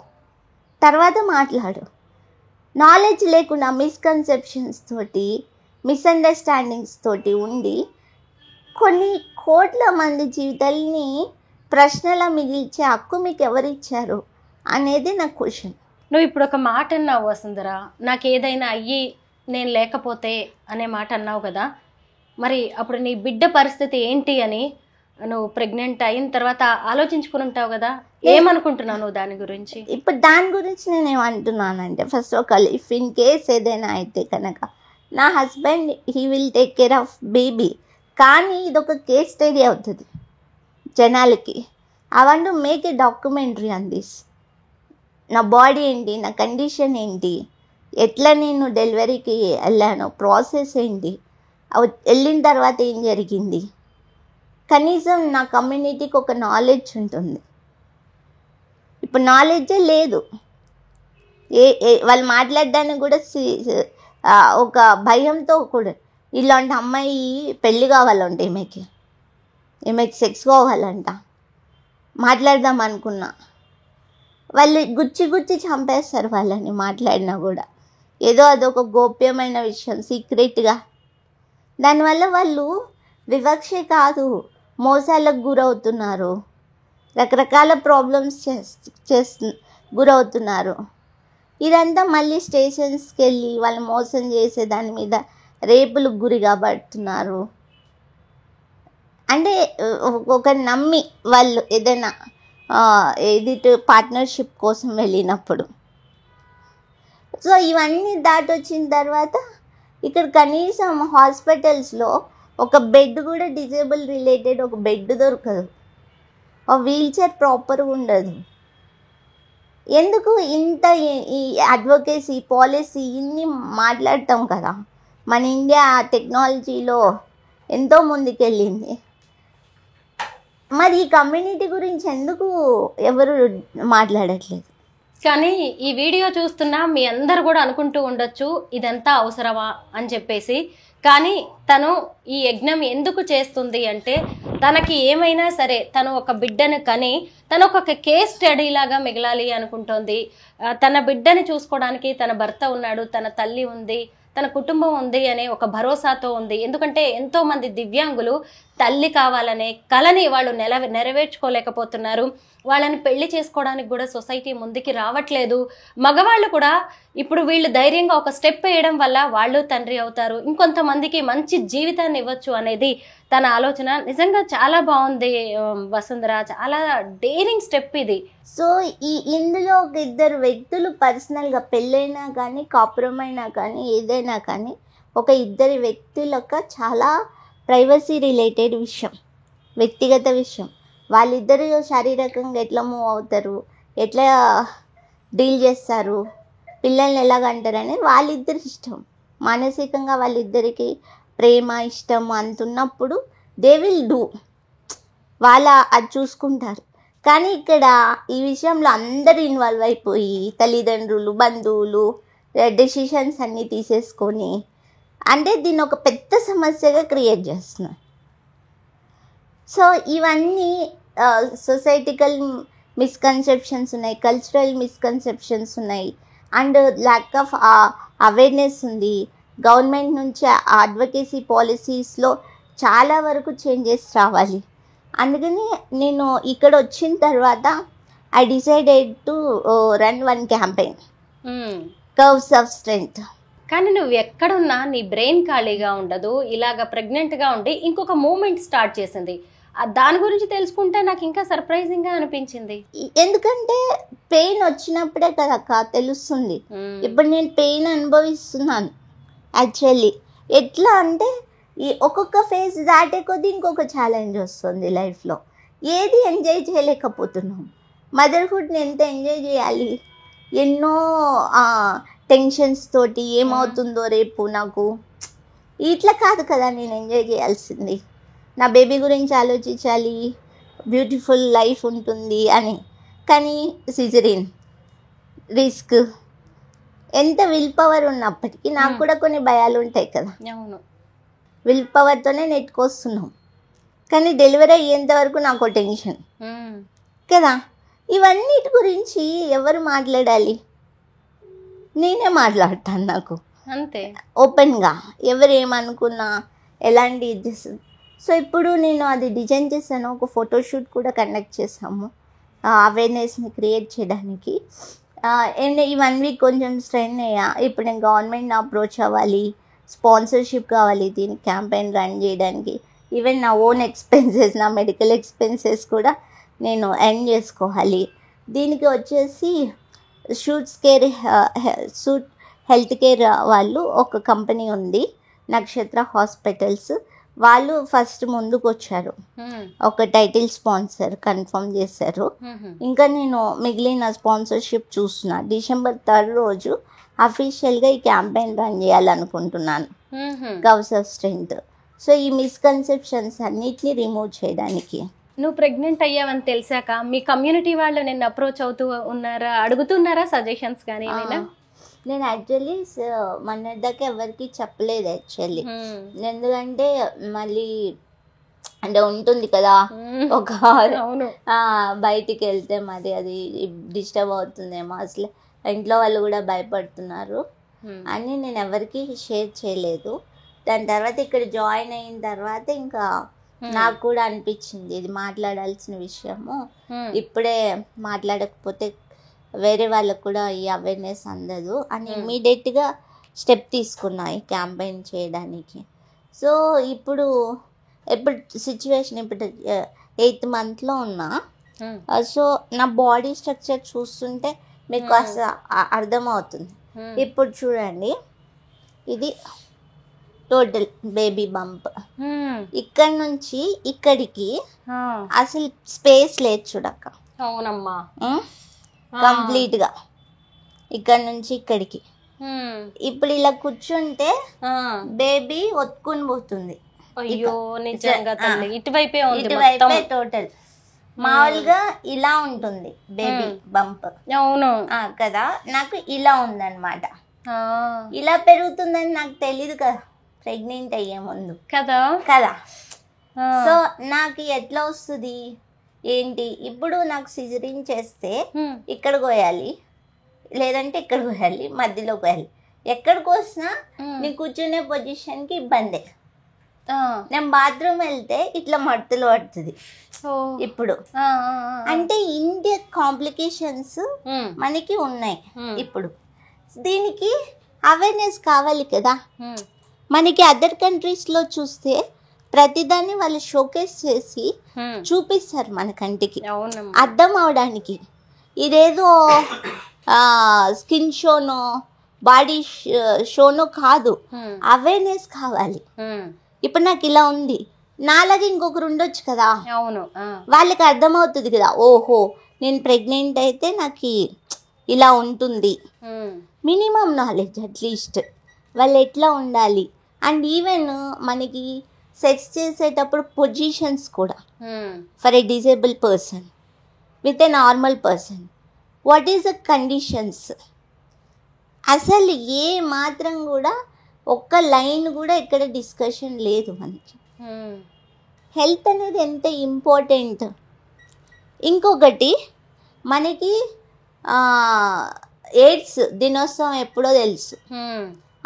తర్వాత మాట్లాడు. నాలెడ్జ్ లేకుండా మిస్కన్సెప్షన్స్ తోటి, మిస్అండర్స్టాండింగ్స్ తోటి ఉండి కొన్ని కోట్ల మంది జీవితాలని ప్రశ్నలా మిగిల్చే హక్కు మీకు ఎవరిచ్చారు అనేది నా క్వశ్చన్. నువ్వు ఇప్పుడు ఒక మాట అన్నావు వసుంధర, నాకు ఏదైనా అయ్యి నేను లేకపోతే అనే మాట అన్నావు కదా. మరి అప్పుడు నీ బిడ్డ పరిస్థితి ఏంటి అని నువ్వు ప్రెగ్నెంట్ అయిన తర్వాత ఆలోచించుకుని ఉంటావు కదా, ఏమనుకుంటున్నావు నువ్వు దాని గురించి? ఇప్పుడు దాని గురించి నేను ఏమంటున్నానంటే, first of all if in case ఏదైనా అయితే కనుక నా husband he will take care of baby. కానీ ఇదొక కేస్ స్టడీ అవుతుంది జనాలకి. I want to make a documentary on this. నా బాడీ ఏంటి, నా కండిషన్ ఏంటి, ఎట్లా నేను డెలివరీకి వెళ్ళాను, ప్రాసెస్ ఏంటి, వెళ్ళిన తర్వాత ఏం జరిగింది, కనీసం నా కమ్యూనిటీకి ఒక నాలెడ్జ్ ఉంటుంది. ఇప్పుడు నాలెడ్జే లేదు. వాళ్ళు మాట్లాడడానికి కూడా ఒక భయంతో కూడా, ఇలాంటి అమ్మాయి పెళ్ళి కావాలంట, ఈమెకి సెక్స్ కావాలంట, మాట్లాడదాం అనుకున్నా, వాళ్ళు గుచ్చి చంపేస్తారు వాళ్ళని మాట్లాడినా కూడా. ఏదో అదొక గోప్యమైన విషయం, సీక్రెట్గా. దానివల్ల వాళ్ళు వివక్ష కాదు, మోసాలకు గురవుతున్నారు, రకరకాల ప్రాబ్లమ్స్ గురవుతున్నారు. ఇదంతా మళ్ళీ స్టేషన్స్కి వెళ్ళి వాళ్ళు మోసం చేసే దాని మీద రేపులకు గురి కాబడుతున్నారు. అంటే ఒక నమ్మి వాళ్ళు ఏదైనా పార్ట్నర్షిప్ కోసం వెళ్ళినప్పుడు. సో ఇవన్నీ దాటొచ్చిన తర్వాత ఇక్కడ కనీసం హాస్పిటల్స్లో ఒక బెడ్ కూడా డిజేబుల్ రిలేటెడ్ ఒక బెడ్ దొరకదు, ఒక వీల్ చైర్ ప్రాపర్గా ఉండదు. ఎందుకు ఇంత ఈ అడ్వకేసీ పాలసీ ఇన్ని మాట్లాడతాం కదా, మన ఇండియా టెక్నాలజీలో ఎంతో ముందుకెళ్ళింది, మరి ఈ కమ్యూనిటీ గురించి ఎందుకు ఎవరు మాట్లాడట్లేదు? కానీ ఈ వీడియో చూస్తున్నా మీ అందరు కూడా అనుకుంటూ ఉండొచ్చు ఇదంతా అవసరమా అని చెప్పేసి. కానీ తను ఈ యజ్ఞం ఎందుకు చేస్తుంది అంటే, తనకి ఏమైనా సరే తను ఒక బిడ్డను కని తను ఒక కేస్ స్టడీ లాగా మిగలాలి అనుకుంటోంది. తన బిడ్డని చూసుకోవడానికి తన భర్త ఉన్నాడు, తన తల్లి ఉంది, తన కుటుంబం ఉంది అనే ఒక భరోసాతో ఉంది. ఎందుకంటే ఎంతో మంది దివ్యాంగులు తల్లి కావాలనే కలని వాళ్ళు నెరవేర్చుకోలేకపోతున్నారు. వాళ్ళని పెళ్లి చేసుకోవడానికి కూడా సొసైటీ ముందుకి రావట్లేదు. మగవాళ్ళు కూడా ఇప్పుడు వీళ్ళు ధైర్యంగా ఒక స్టెప్ వేయడం వల్ల వాళ్ళు తండ్రి అవుతారు, ఇంకొంతమందికి మంచి జీవితాన్ని ఇవ్వచ్చు అనేది తన ఆలోచన. నిజంగా చాలా బాగుంది వసుంధర, చాలా డేరింగ్ స్టెప్ ఇది. సో ఇందులో ఒక ఇద్దరు వ్యక్తులు పర్సనల్గా పెళ్ళైనా కానీ కాపురం అయినా కానీ ఏదైనా కానీ ఒక ఇద్దరి వ్యక్తులకు చాలా ప్రైవసీ రిలేటెడ్ విషయం, వ్యక్తిగత విషయం. వాళ్ళిద్దరు శారీరకంగా ఎట్లా మూవ్ అవుతారు, ఎట్లా డీల్ చేస్తారు, పిల్లల్ని ఎలాగంటారు అనేది వాళ్ళిద్దరి ఇష్టం. మానసికంగా వాళ్ళిద్దరికి ప్రేమ ఇష్టం అంతున్నప్పుడు దే విల్ డూ, వాళ్ళ అది చూసుకుంటారు. కానీ ఇక్కడ ఈ విషయంలో అందరూ ఇన్వాల్వ్ అయిపోయి తల్లిదండ్రులు బంధువులు డెసిషన్స్ అన్నీ తీసేసుకొని అంటే దీన్ని ఒక పెద్ద సమస్యగా క్రియేట్ చేస్తున్నారు. సో ఇవన్నీ సొసైటికల్ మిస్కన్సెప్షన్స్ ఉన్నాయి, కల్చరల్ మిస్కన్సెప్షన్స్ ఉన్నాయి, అండ్ ల్యాక్ ఆఫ్ అవేర్నెస్ ఉంది. గవర్నమెంట్ నుంచి అడ్వకేసీ పాలసీస్లో చాలా వరకు చేంజెస్ రావాలి. అందుకని నేను ఇక్కడ వచ్చిన తర్వాత I decided to run one campaign, curves of strength. కానీ నువ్వు ఎక్కడున్నా నీ బ్రెయిన్ ఖాళీగా ఉండదు. ఇలాగ ప్రెగ్నెంట్గా ఉండి ఇంకొక మూమెంట్ స్టార్ట్ చేసింది. దాని గురించి తెలుసుకుంటే నాకు ఇంకా సర్ప్రైజింగ్గా అనిపించింది. ఎందుకంటే పెయిన్ వచ్చినప్పుడే కదక్క తెలుస్తుంది. ఇప్పుడు నేను పెయిన్ అనుభవిస్తున్నాను యాక్చువల్లీ. ఎట్లా అంటే ఈ ఒక్కొక్క ఫేజ్ దాటే కొద్దీ ఇంకొక ఛాలెంజ్ వస్తుంది లైఫ్లో. ఏది ఎంజాయ్ చేయలేకపోతున్నాం. మదర్హుడ్ని ఎంత ఎంజాయ్ చేయాలి, ఎన్నో టెన్షన్స్ తోటి ఏమవుతుందో రేపు నాకు, ఇట్లా కాదు కదా నేను ఎంజాయ్ చేయాల్సింది. నా బేబీ గురించి ఆలోచించాలి, బ్యూటిఫుల్ లైఫ్ ఉంటుంది అని. కానీ సిజరీన్ రిస్క్, ఎంత విల్ పవర్ ఉన్నప్పటికీ నాకు కూడా కొన్ని భయాలు ఉంటాయి కదా. అవును, విల్ పవర్తోనే నెట్టుకొస్తున్నాం. కానీ డెలివరీ అయ్యేంత వరకు నాకు టెన్షన్ కదా. ఇవన్నిటి గురించి ఎవరు మాట్లాడాలి? నేనే మాట్లాడతాను. నాకు అంతే ఓపెన్గా ఎవరు ఏమనుకున్నా ఎలాంటి ఇది. సో ఇప్పుడు నేను అది డిజైన్ చేశాను, ఒక ఫోటోషూట్ కూడా కండక్ట్ చేసాము అవేర్నెస్ని క్రియేట్ చేయడానికి. అండ్ ఈ 1 వీక్ కొంచెం స్ట్రెయిన్ అయ్యా. ఇప్పుడు నేను గవర్నమెంట్ని అప్రోచ్ అవ్వాలి, స్పాన్సర్షిప్ కావాలి దీనికి క్యాంపెయిన్ రన్ చేయడానికి. ఈవెన్ నా ఓన్ ఎక్స్పెన్సెస్, నా మెడికల్ ఎక్స్పెన్సెస్ కూడా నేను ఎర్న్ చేసుకోవాలి. దీనికి వచ్చేసి షూట్ హెల్త్ కేర్ వాళ్ళు ఒక కంపెనీ ఉంది, నక్షత్ర హాస్పిటల్స్. వాళ్ళు ఫస్ట్ ముందుకు వచ్చారు, ఒక టైటిల్ స్పాన్సర్ కన్ఫర్మ్ చేశారు. ఇంకా నేను మిగిలిన స్పాన్సర్షిప్ చూస్తున్నా. December 3 రోజు అఫీషియల్గా ఈ క్యాంపెయిన్ రన్ చేయాలనుకుంటున్నాను, కవ్స్ ఆఫ్ స్ట్రెంగ్త్. సో ఈ మిస్కన్సెప్షన్స్ అన్నిటినీ రిమూవ్ చేయడానికి. నువ్వు ప్రెగ్నెంట్ అయ్యావని తెలిసాక మీ కమ్యూనిటీ వాళ్ళు నిన్ను అప్రోచ్ అవుతూ ఉన్నారా, అడుగుతున్నారా సజెషన్స్ కానీ ఏమైనా? నేను యాక్చువల్లీ మొన్నటిదాకా ఎవరికి చెప్పలేదు యాక్చువల్లీ. ఎందుకంటే మళ్ళీ అంటే ఉంటుంది కదా ఒక బయటికి వెళ్తే మరి అది డిస్టర్బ్ అవుతుందేమో, అసలు ఇంట్లో వాళ్ళు కూడా భయపడుతున్నారు అని నేను ఎవరికి షేర్ చేయలేదు. దాని తర్వాత ఇక్కడ జాయిన్ అయిన తర్వాత ఇంకా నాకు కూడా అనిపించింది ఇది మాట్లాడాల్సిన విషయము, ఇప్పుడే మాట్లాడకపోతే వేరే వాళ్ళకు కూడా ఈ అవేర్నెస్ అందదు అని ఇమీడియట్గా స్టెప్ తీసుకున్నా ఈ క్యాంపెయిన్ చేయడానికి. సో ఇప్పుడు సిచ్యువేషన్ ఇప్పుడు 8th monthలో ఉన్నా. సో నా బాడీ స్ట్రక్చర్ చూస్తుంటే మీకు కాస్త అర్థమవుతుంది. ఇప్పుడు చూడండి, ఇది టోటల్ బేబీ బంప్. ఇక్కడ నుంచి ఇక్కడికి అసలు స్పేస్ లేదు చూడక్క. అవునమ్మా, కంప్లీట్ గా ఇక్కడ నుంచి ఇక్కడికి. ఇప్పుడు ఇలా కూర్చుంటే బేబీ ఒత్తుకుని పోతుంది. ఇటువైపే టోటల్ మామూలుగా ఇలా ఉంటుంది బేబీ బంప్. అవును కదా, నాకు ఇలా ఉందన్నమాట. ఇలా పెరుగుతుందని నాకు తెలీదు కదా ప్రెగ్నెంట్ అయ్యే ముందు కదా. సో నాకు ఎట్లా వస్తుంది ఏంటి, ఇప్పుడు నాకు సిజరింగ్ చేస్తే ఇక్కడ కోయాలి, లేదంటే ఇక్కడ కోయాలి, మధ్యలో కోయాలి. ఎక్కడికి వస్తున్నా నీ కూర్చునే పొజిషన్కి ఇబ్బంది. నేను బాత్రూమ్ వెళ్తే ఇట్లా మడతలు పడుతుంది. ఇప్పుడు అంటే ఇండియా కాంప్లికేషన్స్ మనకి ఉన్నాయి. ఇప్పుడు దీనికి అవేర్నెస్ కావాలి కదా. మనకి అదర్ కంట్రీస్లో చూస్తే ప్రతిదాన్ని వాళ్ళు షోకేస్ చేసి చూపిస్తారు మన కంటికి అర్థం అవడానికి. ఇదేదో స్కిన్ షోనో బాడీ షోనో కాదు, అవేర్నెస్ కావాలి. ఇప్పుడు నాకు ఇలా ఉంది, నాలాగే ఇంకొకరు ఉండొచ్చు కదా, వాళ్ళకి అర్థమవుతుంది కదా, ఓహో నేను ప్రెగ్నెంట్ అయితే నాకు ఇలా ఉంటుంది. మినిమం నాలెడ్జ్ అట్లీస్ట్ వాళ్ళు ఎట్లా ఉండాలి. అండ్ ఈవెన్ మనకి సెక్స్ చేసేటప్పుడు పొజిషన్స్ కూడా for a disable person with a normal person, what is the conditions, అసలు ఏ మాత్రం కూడా ఒక్క లైన్ కూడా ఇక్కడ డిస్కషన్ లేదు మనకి. హెల్త్ అనేది ఎంత ఇంపార్టెంట్. ఇంకొకటి మనకి ఎయిడ్స్ దినోత్సవం ఎప్పుడో తెలుసు,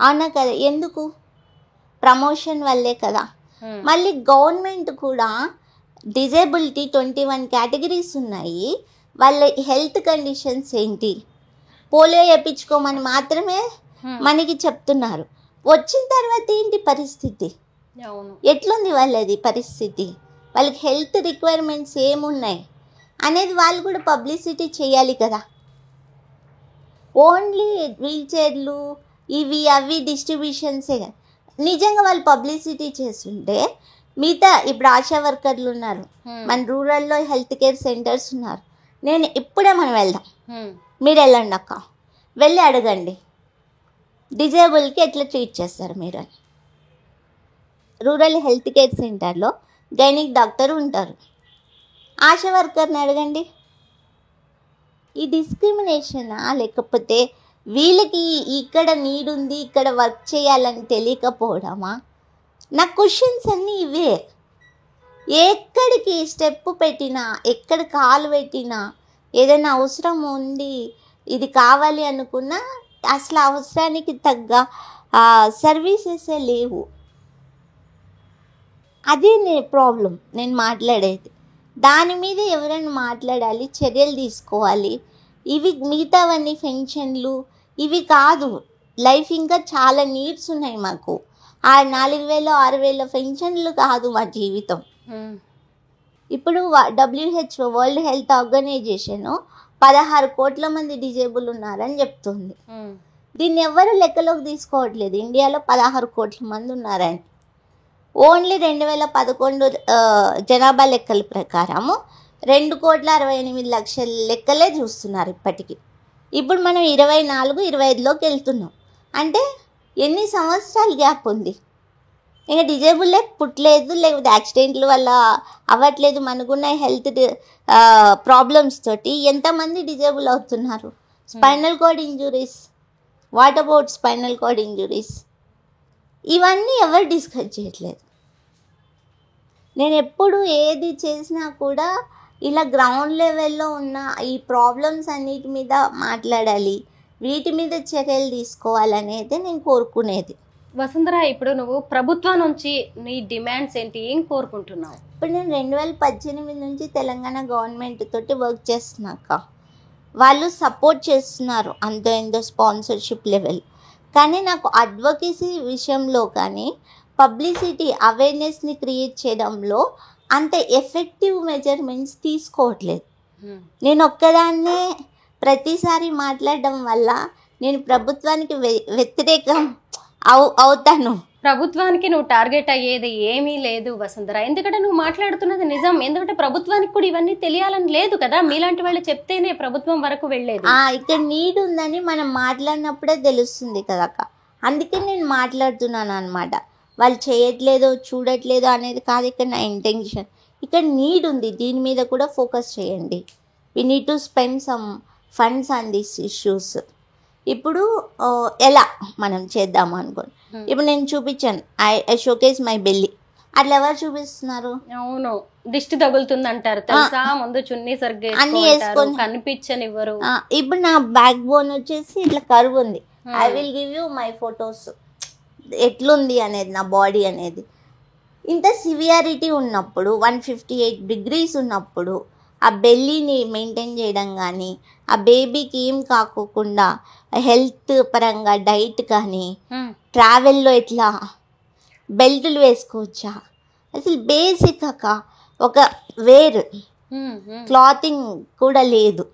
అవునా కదా, ఎందుకు ప్రమోషన్ వల్లే కదా. మళ్ళీ గవర్నమెంట్ కూడా డిజేబిలిటీ 21 కేటగిరీస్ ఉన్నాయి, వాళ్ళ హెల్త్ కండిషన్స్ ఏంటి, పోలియో వేయించుకోమని మాత్రమే మనకి చెప్తున్నారు. వచ్చిన తర్వాత ఏంటి పరిస్థితి, ఎట్లుంది వాళ్ళది పరిస్థితి, వాళ్ళకి హెల్త్ రిక్వైర్మెంట్స్ ఏమున్నాయి అనేది వాళ్ళు కూడా పబ్లిసిటీ చేయాలి కదా. ఓన్లీ వీల్ చైర్లు ఇవి అవి డిస్ట్రిబ్యూషన్సే కదా. నిజంగా వాళ్ళు పబ్లిసిటీ చేస్తుంటే మిగతా ఇప్పుడు ఆశా వర్కర్లు ఉన్నారు, మన రూరల్లో హెల్త్ కేర్ సెంటర్స్ ఉన్నారు. నేను ఇప్పుడే మనం వెళ్దాం, మీరు వెళ్ళండి అక్క, వెళ్ళి అడగండి డిజేబుల్కి ఎట్లా ట్రీట్ చేస్తారు మీరు అని. రూరల్ హెల్త్ కేర్ సెంటర్లో గైనిక్ డాక్టర్ ఉంటారు, ఆశా వర్కర్ని అడగండి. ఈ డిస్క్రిమినేషనా లేకపోతే వీళ్ళకి ఇక్కడ నీడ్ ఉంది ఇక్కడ వర్క్ చేయాలని తెలియకపోవడమా? నా క్వశ్చన్స్ అన్నీ ఇవే. ఎక్కడికి స్టెప్ పెట్టినా ఎక్కడ కాలు పెట్టినా ఏదైనా అవసరం ఉంది ఇది కావాలి అనుకున్నా అసలు అవసరానికి తగ్గ సర్వీసెసే లేవు. అదే ప్రాబ్లం నేను మాట్లాడేది. దాని మీద ఎవరైనా మాట్లాడాలి, చర్యలు తీసుకోవాలి. ఇవి మిగతావన్నీ పెన్షన్లు ఇవి కాదు, లైఫ్ ఇంకా చాలా నీడ్స్ ఉన్నాయి మాకు. 4,000 6,000 పెన్షన్లు కాదు మా జీవితం. ఇప్పుడు WHO వరల్డ్ హెల్త్ ఆర్గనైజేషన్ 16 కోట్ల మంది డిజేబుల్ ఉన్నారని చెప్తుంది. దీన్ని ఎవరు లెక్కలోకి తీసుకోవట్లేదు, ఇండియాలో 16 కోట్ల మంది ఉన్నారని. ఓన్లీ 2011 జనాభా లెక్కల ప్రకారము 2,68,00,000 లెక్కలే చూస్తున్నారు ఇప్పటికి. ఇప్పుడు మనం 24-25లోకి వెళ్తున్నాం. అంటే ఎన్ని సంవత్సరాల గ్యాప్ ఉంది? ఇంకా డిజేబుల్లే పుట్టలేదు, లేకపోతే యాక్సిడెంట్ల వల్ల అవ్వట్లేదు. మనకున్న హెల్త్ ప్రాబ్లమ్స్ తోటి ఎంతమంది డిజేబుల్ అవుతున్నారు? Spinal cord injuries, what about spinal cord injuries? ఇవన్నీ ఎవరు డిస్కస్ చేయట్లేదు. నేను ఎప్పుడు ఏది చేసినా కూడా ఇలా గ్రౌండ్ లెవెల్లో ఉన్న ఈ ప్రాబ్లమ్స్ అన్నిటి మీద మాట్లాడాలి, వీటి మీద చర్యలు తీసుకోవాలనేది నేను కోరుకునేది. వసుంధర, ఇప్పుడు నువ్వు ప్రభుత్వం నుంచి నీ డిమాండ్స్ ఏంటి, ఏం కోరుకుంటున్నావు? ఇప్పుడు నేను 2018 నుంచి తెలంగాణ గవర్నమెంట్ తోటి వర్క్ చేస్తున్నాక వాళ్ళు సపోర్ట్ చేస్తున్నారు అంతో ఎంతో స్పాన్సర్షిప్ లెవెల్. కానీ నాకు అడ్వకేసీ విషయంలో కానీ పబ్లిసిటీ అవేర్నెస్ని క్రియేట్ చేయడంలో అంత ఎఫెక్టివ్ మెజర్మెంట్స్ తీసుకోవట్లేదు. నేను ఒక్కదాన్నే ప్రతిసారి మాట్లాడడం వల్ల నేను ప్రభుత్వానికి వ్యతిరేకం అవుతాను. ప్రభుత్వానికి నువ్వు టార్గెట్ అయ్యేది ఏమీ లేదు వసుంధర, ఎందుకంటే నువ్వు మాట్లాడుతున్నది నిజం. ఎందుకంటే ప్రభుత్వానికి కూడా ఇవన్నీ తెలియాలని లేదు కదా, మీలాంటి వాళ్ళు చెప్తేనే ప్రభుత్వం వరకు వెళ్ళేది. ఇక్కడ నీడ్ ఉందని మనం మాట్లాడినప్పుడే తెలుస్తుంది కదక్క. అందుకే నేను మాట్లాడుతున్నాను అనమాట. వాళ్ళు చేయట్లేదు చూడట్లేదు అనేది కాదు ఇక్కడ నా ఇంటెన్షన్. ఇక్కడ నీడ్ ఉంది, దీని మీద కూడా ఫోకస్ చేయండి. We need to spend some funds on these issues. ఇప్పుడు ఎలా మనం చేద్దాము అనుకోండి. ఇప్పుడు నేను చూపించాను, ఐ షోకేస్ మై బెల్లి. అట్లా ఎవరు చూపిస్తున్నారు? అవును, దిష్టి తగులుతుంది అంటారు తెలుసా, ముందు చున్నీ సరిగ్గా అన్ని వేసుకొని కనిపించనివ్వరు. ఇప్పుడు నా బ్యాక్ బోన్ వచ్చేసి ఇట్లా కర్వ్ ఉంది. I will give you my photos ఎట్లుంది అనేది, నా బాడీ అనేది. ఇంత సివియారిటీ ఉన్నప్పుడు 158 degrees ఉన్నప్పుడు ఆ బెల్లీని మెయింటైన్ చేయడం కానీ, ఆ బేబీకి ఏం కాకోకుండా హెల్త్ పరంగా డైట్ కానీ, ట్రావెల్లో ఎట్లా బెల్టులు వేసుకోవచ్చా, అసలు బేసిక్ అక్క ఒక వేర్ క్లాతింగ్ కూడా లేదు,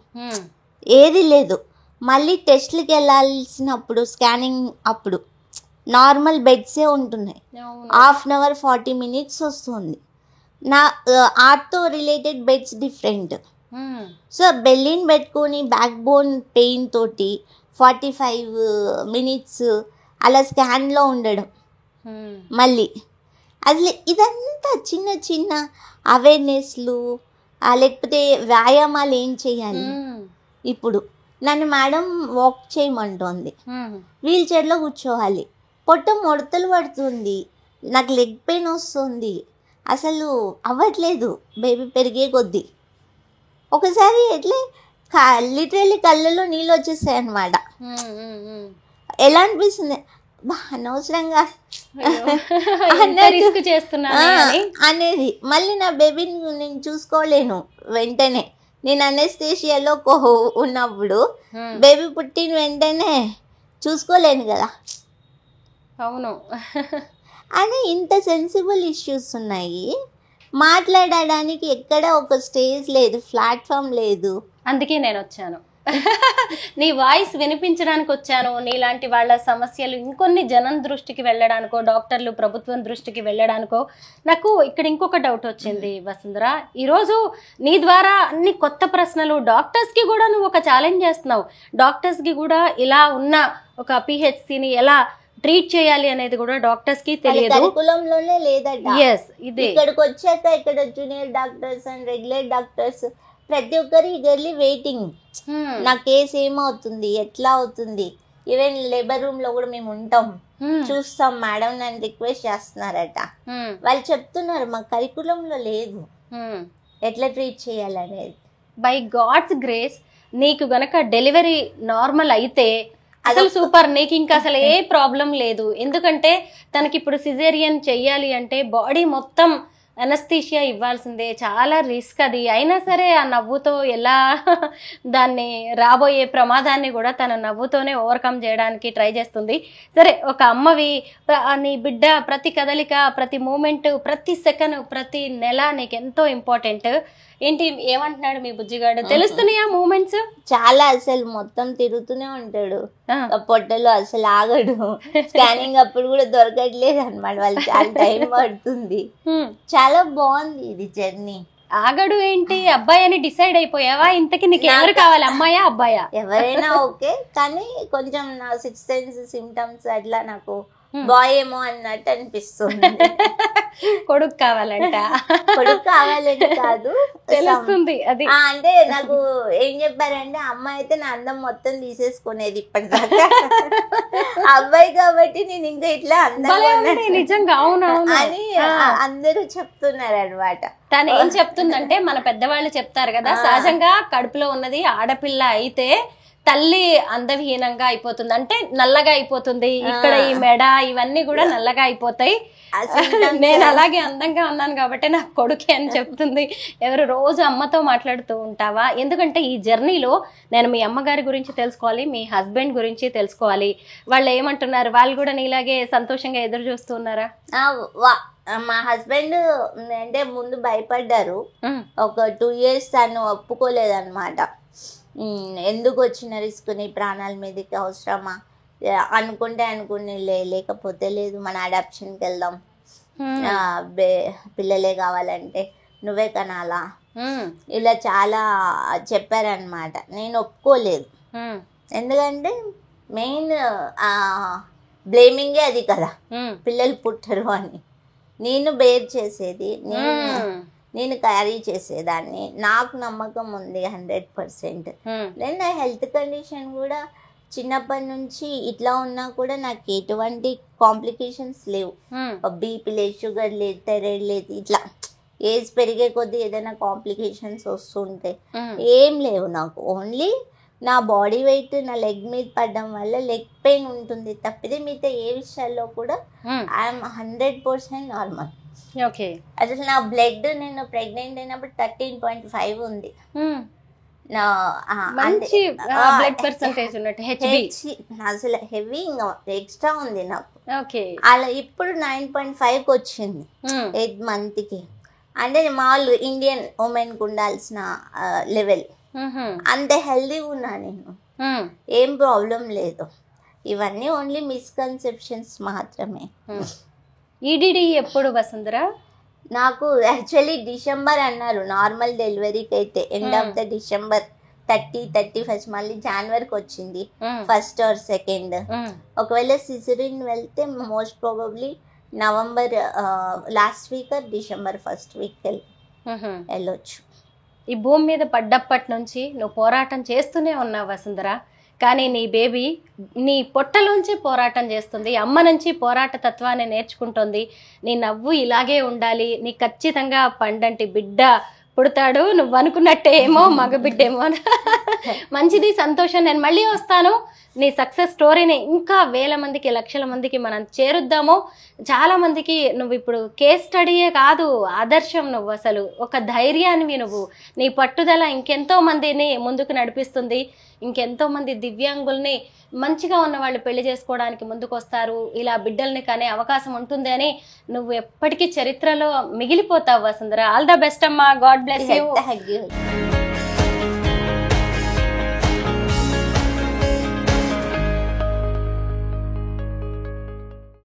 ఏది లేదు. మళ్ళీ టెస్ట్లకి వెళ్ళాల్సినప్పుడు స్కానింగ్ అప్పుడు నార్మల్ బెడ్సే ఉంటున్నాయి. 1/2 hour 40 minutes వస్తుంది. నా ఆర్ట్తో రిలేటెడ్ బెడ్స్ డిఫరెంట్. సో బెల్లిని పెట్టుకొని బ్యాక్ బోన్ పెయిన్ తోటి 45 minutes అలా స్కాన్లో ఉండడం. మళ్ళీ అసలు ఇదంతా చిన్న చిన్న అవేర్నెస్లు, లేకపోతే వ్యాయామాలు ఏం చేయాలి. ఇప్పుడు నన్ను మేడం వాక్ చేయమంటోంది, వీల్ చైర్లో కూర్చోవాలి, పొట్ట ముడతలు పడుతుంది, నాకు లెగ్ పెయిన్ వస్తుంది, అసలు అవ్వట్లేదు బేబీ పెరిగే కొద్దీ. ఒకసారి ఎట్లే లిటరల్లీ కళ్ళలో నీళ్ళు వచ్చేస్తాయి అన్నమాట. ఎలా అనిపిస్తుంది, అనవసరంగా అనేది. మళ్ళీ నా బేబీని నేను చూసుకోలేను వెంటనే. నేను అనెస్థేషియాలో ఉన్నప్పుడు బేబీ పుట్టిన వెంటనే చూసుకోలేను కదా. అవును, అని ఇంత సెన్సిబుల్ ఇష్యూస్ ఉన్నాయి. మాట్లాడడానికి ఎక్కడ ఒక స్టేజ్ లేదు, ప్లాట్ఫామ్ లేదు. అందుకే నేను వచ్చాను, నీ వాయిస్ వినిపించడానికి వచ్చాను. నీలాంటి వాళ్ళ సమస్యలు ఇంకొన్ని జనం దృష్టికి వెళ్ళడానికో, డాక్టర్లు ప్రభుత్వం దృష్టికి వెళ్ళడానికో. నాకు ఇక్కడ ఇంకొక డౌట్ వచ్చింది వసుంధర. ఈరోజు నీ ద్వారా అన్ని కొత్త ప్రశ్నలు, డాక్టర్స్కి కూడా నువ్వు ఒక ఛాలెంజ్ చేస్తున్నావు. డాక్టర్స్కి కూడా ఇలా ఉన్న ఒక పిహెచ్సిని ఎలా ట్రీట్ చేయాలి అనేది కూడా డాక్టర్స్ కి తెలియదు, కరికులంలోనే లేదట. ఇదే ఇక్కడికి వచ్చాక ఇక్కడ junior doctors and regular doctors ప్రతి ఒక్కరు ఈగర్లీ వెయిటింగ్, నా కేసు ఏమవుతుంది, ఎట్లా అవుతుంది. ఈవెన్ లేబర్ రూమ్ లో కూడా మేము ఉంటాం, చూస్తాం, మేడం నన్ను రిక్వెస్ట్ చేస్తున్నారట. వాళ్ళు చెప్తున్నారు మా కరికులంలో లేదు ఎట్లా ట్రీట్ చేయాలనేది. బై గాడ్స్ గ్రేస్ నీకు గనక డెలివరీ నార్మల్ అయితే అసలు సూపర్, నీకు ఇంకా అసలు ఏ ప్రాబ్లం లేదు. ఎందుకంటే తనకి ఇప్పుడు సిజేరియన్ చెయ్యాలి అంటే బాడీ మొత్తం అనస్థీషియా ఇవ్వాల్సిందే, చాలా రిస్క్ అది. అయినా సరే ఆ నవ్వుతో ఎలా దాన్ని రాబోయే ప్రమాదాన్ని కూడా తన నవ్వుతోనే ఓవర్కమ్ చేయడానికి ట్రై చేస్తుంది. సరే, ఒక అమ్మవి నీ బిడ్డ ప్రతి కదలిక, ప్రతి మూమెంట్, ప్రతి సెకండ్, ప్రతి నెల నీకు ఎంతో ఇంపార్టెంట్. ఏంటి ఏమంటున్నాడు మీ బుజ్జిగాడు? తెలుస్తున్నాయా మూమెంట్స్? చాలా, అసలు మొత్తం తిరుగుతూనే ఉంటాడు పొట్టలో, అసలు ఆగడు. స్కానింగ్ అప్పుడు కూడా దొరకట్లేదు అనమాట, వాళ్ళు చాలా టైం పడుతుంది. చాలా బాగుంది ఇది జర్నీ. ఆగడు ఏంటి? అబ్బాయి అని డిసైడ్ అయిపోయావా? ఇంతకి నీకు ఎవరు కావాలి, అమ్మాయా అబ్బాయా? ఎవరైనా ఓకే, కానీ కొంచెం నా 6 సెన్స్ సిమ్టమ్స్ అట్లా నాకు బాయ్ ఏమో అన్నట్టు అనిపిస్తుంది. కొడుకు కావాలంట. కొడుకు కావాలని కాదు, తెలుస్తుంది అది. అంటే నాకు ఏం చెప్పారంటే, అమ్మాయి అయితే నా అందం మొత్తం తీసేసుకునేది ఇప్పటిదాకా, అబ్బాయి కాబట్టి నేను ఇంకా ఇట్లా అందం నిజంగా అవునవును అని అందరూ చెప్తున్నారు అనమాట. తను ఏం చెప్తుందంటే, మన పెద్దవాళ్ళు చెప్తారు కదా, సహజంగా కడుపులో ఉన్నది ఆడపిల్ల అయితే తల్లి అందవిహీనంగా అయిపోతుంది, అంటే నల్లగా అయిపోతుంది. ఇక్కడ ఈ మెడ ఇవన్నీ కూడా నల్లగా అయిపోతాయి. నేను అలాగే అందంగా ఉన్నాను కాబట్టి నాకు కొడుకే అని చెప్తుంది. ఎవరు రోజు అమ్మతో మాట్లాడుతూ ఉంటావా? ఎందుకంటే ఈ జర్నీలో నేను మీ అమ్మగారి గురించి తెలుసుకోవాలి, మీ హస్బెండ్ గురించి తెలుసుకోవాలి. వాళ్ళు ఏమంటున్నారు? వాళ్ళు కూడా నీలాగే సంతోషంగా ఎదురు చూస్తున్నారా? మా హస్బెండ్ అంటే ముందు భయపడ్డారు, ఒక 2 years తను ఒప్పుకోలేదన్నమాట. ఎందుకు వచ్చిన రిస్క్, నీ ప్రాణాల మీదకి అవసరమా, అనుకుంటే లేకపోతే లేదు, మన అడాప్షన్కి వెళ్దాం, పిల్లలే కావాలంటే నువ్వే కనాలా, ఇలా చాలా చెప్పారనమాట. నేను ఒప్పుకోలేదు, ఎందుకంటే మెయిన్ బ్లేమింగే అది కదా, పిల్లలు పుట్టరు అని. నేను బేర్ చేసేది, నేను క్యారీ చేసేదాన్ని, నాకు నమ్మకం ఉంది 100%. నేను నా హెల్త్ కండిషన్ కూడా చిన్నప్పటి నుంచి ఇట్లా ఉన్నా కూడా నాకు ఎటువంటి కాంప్లికేషన్స్ లేవు. బీపీ లేదు, షుగర్ లేదు, థైరాయిడ్ లేదు. ఇట్లా ఏజ్ పెరిగే కొద్దీ ఏదైనా కాంప్లికేషన్స్ వస్తుంటాయి, ఏం లేవు నాకు. ఓన్లీ నా బాడీ వెయిట్ నా లెగ్ మీద పడడం వల్ల లెగ్ పెయిన్ ఉంటుంది తప్పితే మిగతా ఏ విషయాల్లో కూడా ఐఎమ్ 100% నార్మల్. ఓకే. అసలు నా బ్లడ్ నేను ప్రెగ్నెంట్ అయినప్పుడు 13.5 ఉంది. అసలు హెవీ ఇంకా ఎక్స్ట్రా ఉంది నాకు. అలా ఇప్పుడు 9.5కి వచ్చింది 8 month కి. అంటే మామూలు ఇండియన్ ఉమెన్ కు ఉండాల్సిన లెవెల్. అంత హెల్దీగా ఉన్నా నేను, ఏం ప్రాబ్లం లేదు. ఇవన్నీ ఓన్లీ మిస్కన్సెప్షన్స్ మాత్రమే. ఈడిడి ఎప్పుడు వసుంధరా? నాకు యాక్చువల్లీ డిసెంబర్ అన్నారు నార్మల్ డెలివరీకి అయితే, ఎండ్ ఆఫ్ ద డిసెంబర్ 30-31 మళ్ళీ జనవరికి వచ్చింది 1st or 2nd. ఒకవేళ సిజరిన్ వెళ్తే most probably November last week December 1st week వెళ్ళొచ్చు. ఈ భూమి మీద పడ్డప్పటి నుంచి నువ్వు పోరాటం చేస్తూనే ఉన్నావు వసుంధరా, కానీ నీ బేబీ నీ పొట్టలోంచి పోరాటం చేస్తుంది, అమ్మ నుంచి పోరాట తత్వాన్ని నేర్చుకుంటుంది. నీ నవ్వు ఇలాగే ఉండాలి, నీ ఖచ్చితంగా పండంటి బిడ్డ పుడతాడు, నువ్వు అనుకున్నట్టేమో మగబిడ్డేమో. మంచిది, సంతోషం. నేను మళ్ళీ వస్తాను. నీ సక్సెస్ స్టోరీని ఇంకా వేల మందికి, లక్షల మందికి మనం చేరుద్దాము. చాలా మందికి నువ్వు ఇప్పుడు కేస్ స్టడీయే కాదు, ఆదర్శం. నువ్వు అసలు ఒక ధైర్యానివి. నువ్వు నీ పట్టుదల ఇంకెంతో మందిని ముందుకు నడిపిస్తుంది. ఇంకెంతో మంది దివ్యాంగుల్ని, మంచిగా ఉన్న వాళ్ళు పెళ్లి చేసుకోవడానికి ముందుకు వస్తారు, ఇలా బిడ్డల్ని కనే అవకాశం ఉంటుంది అని నువ్వు ఎప్పటికీ చరిత్రలో మిగిలిపోతావు వసుంధరా. ఆల్ ద బెస్ట్ అమ్మా. God bless you.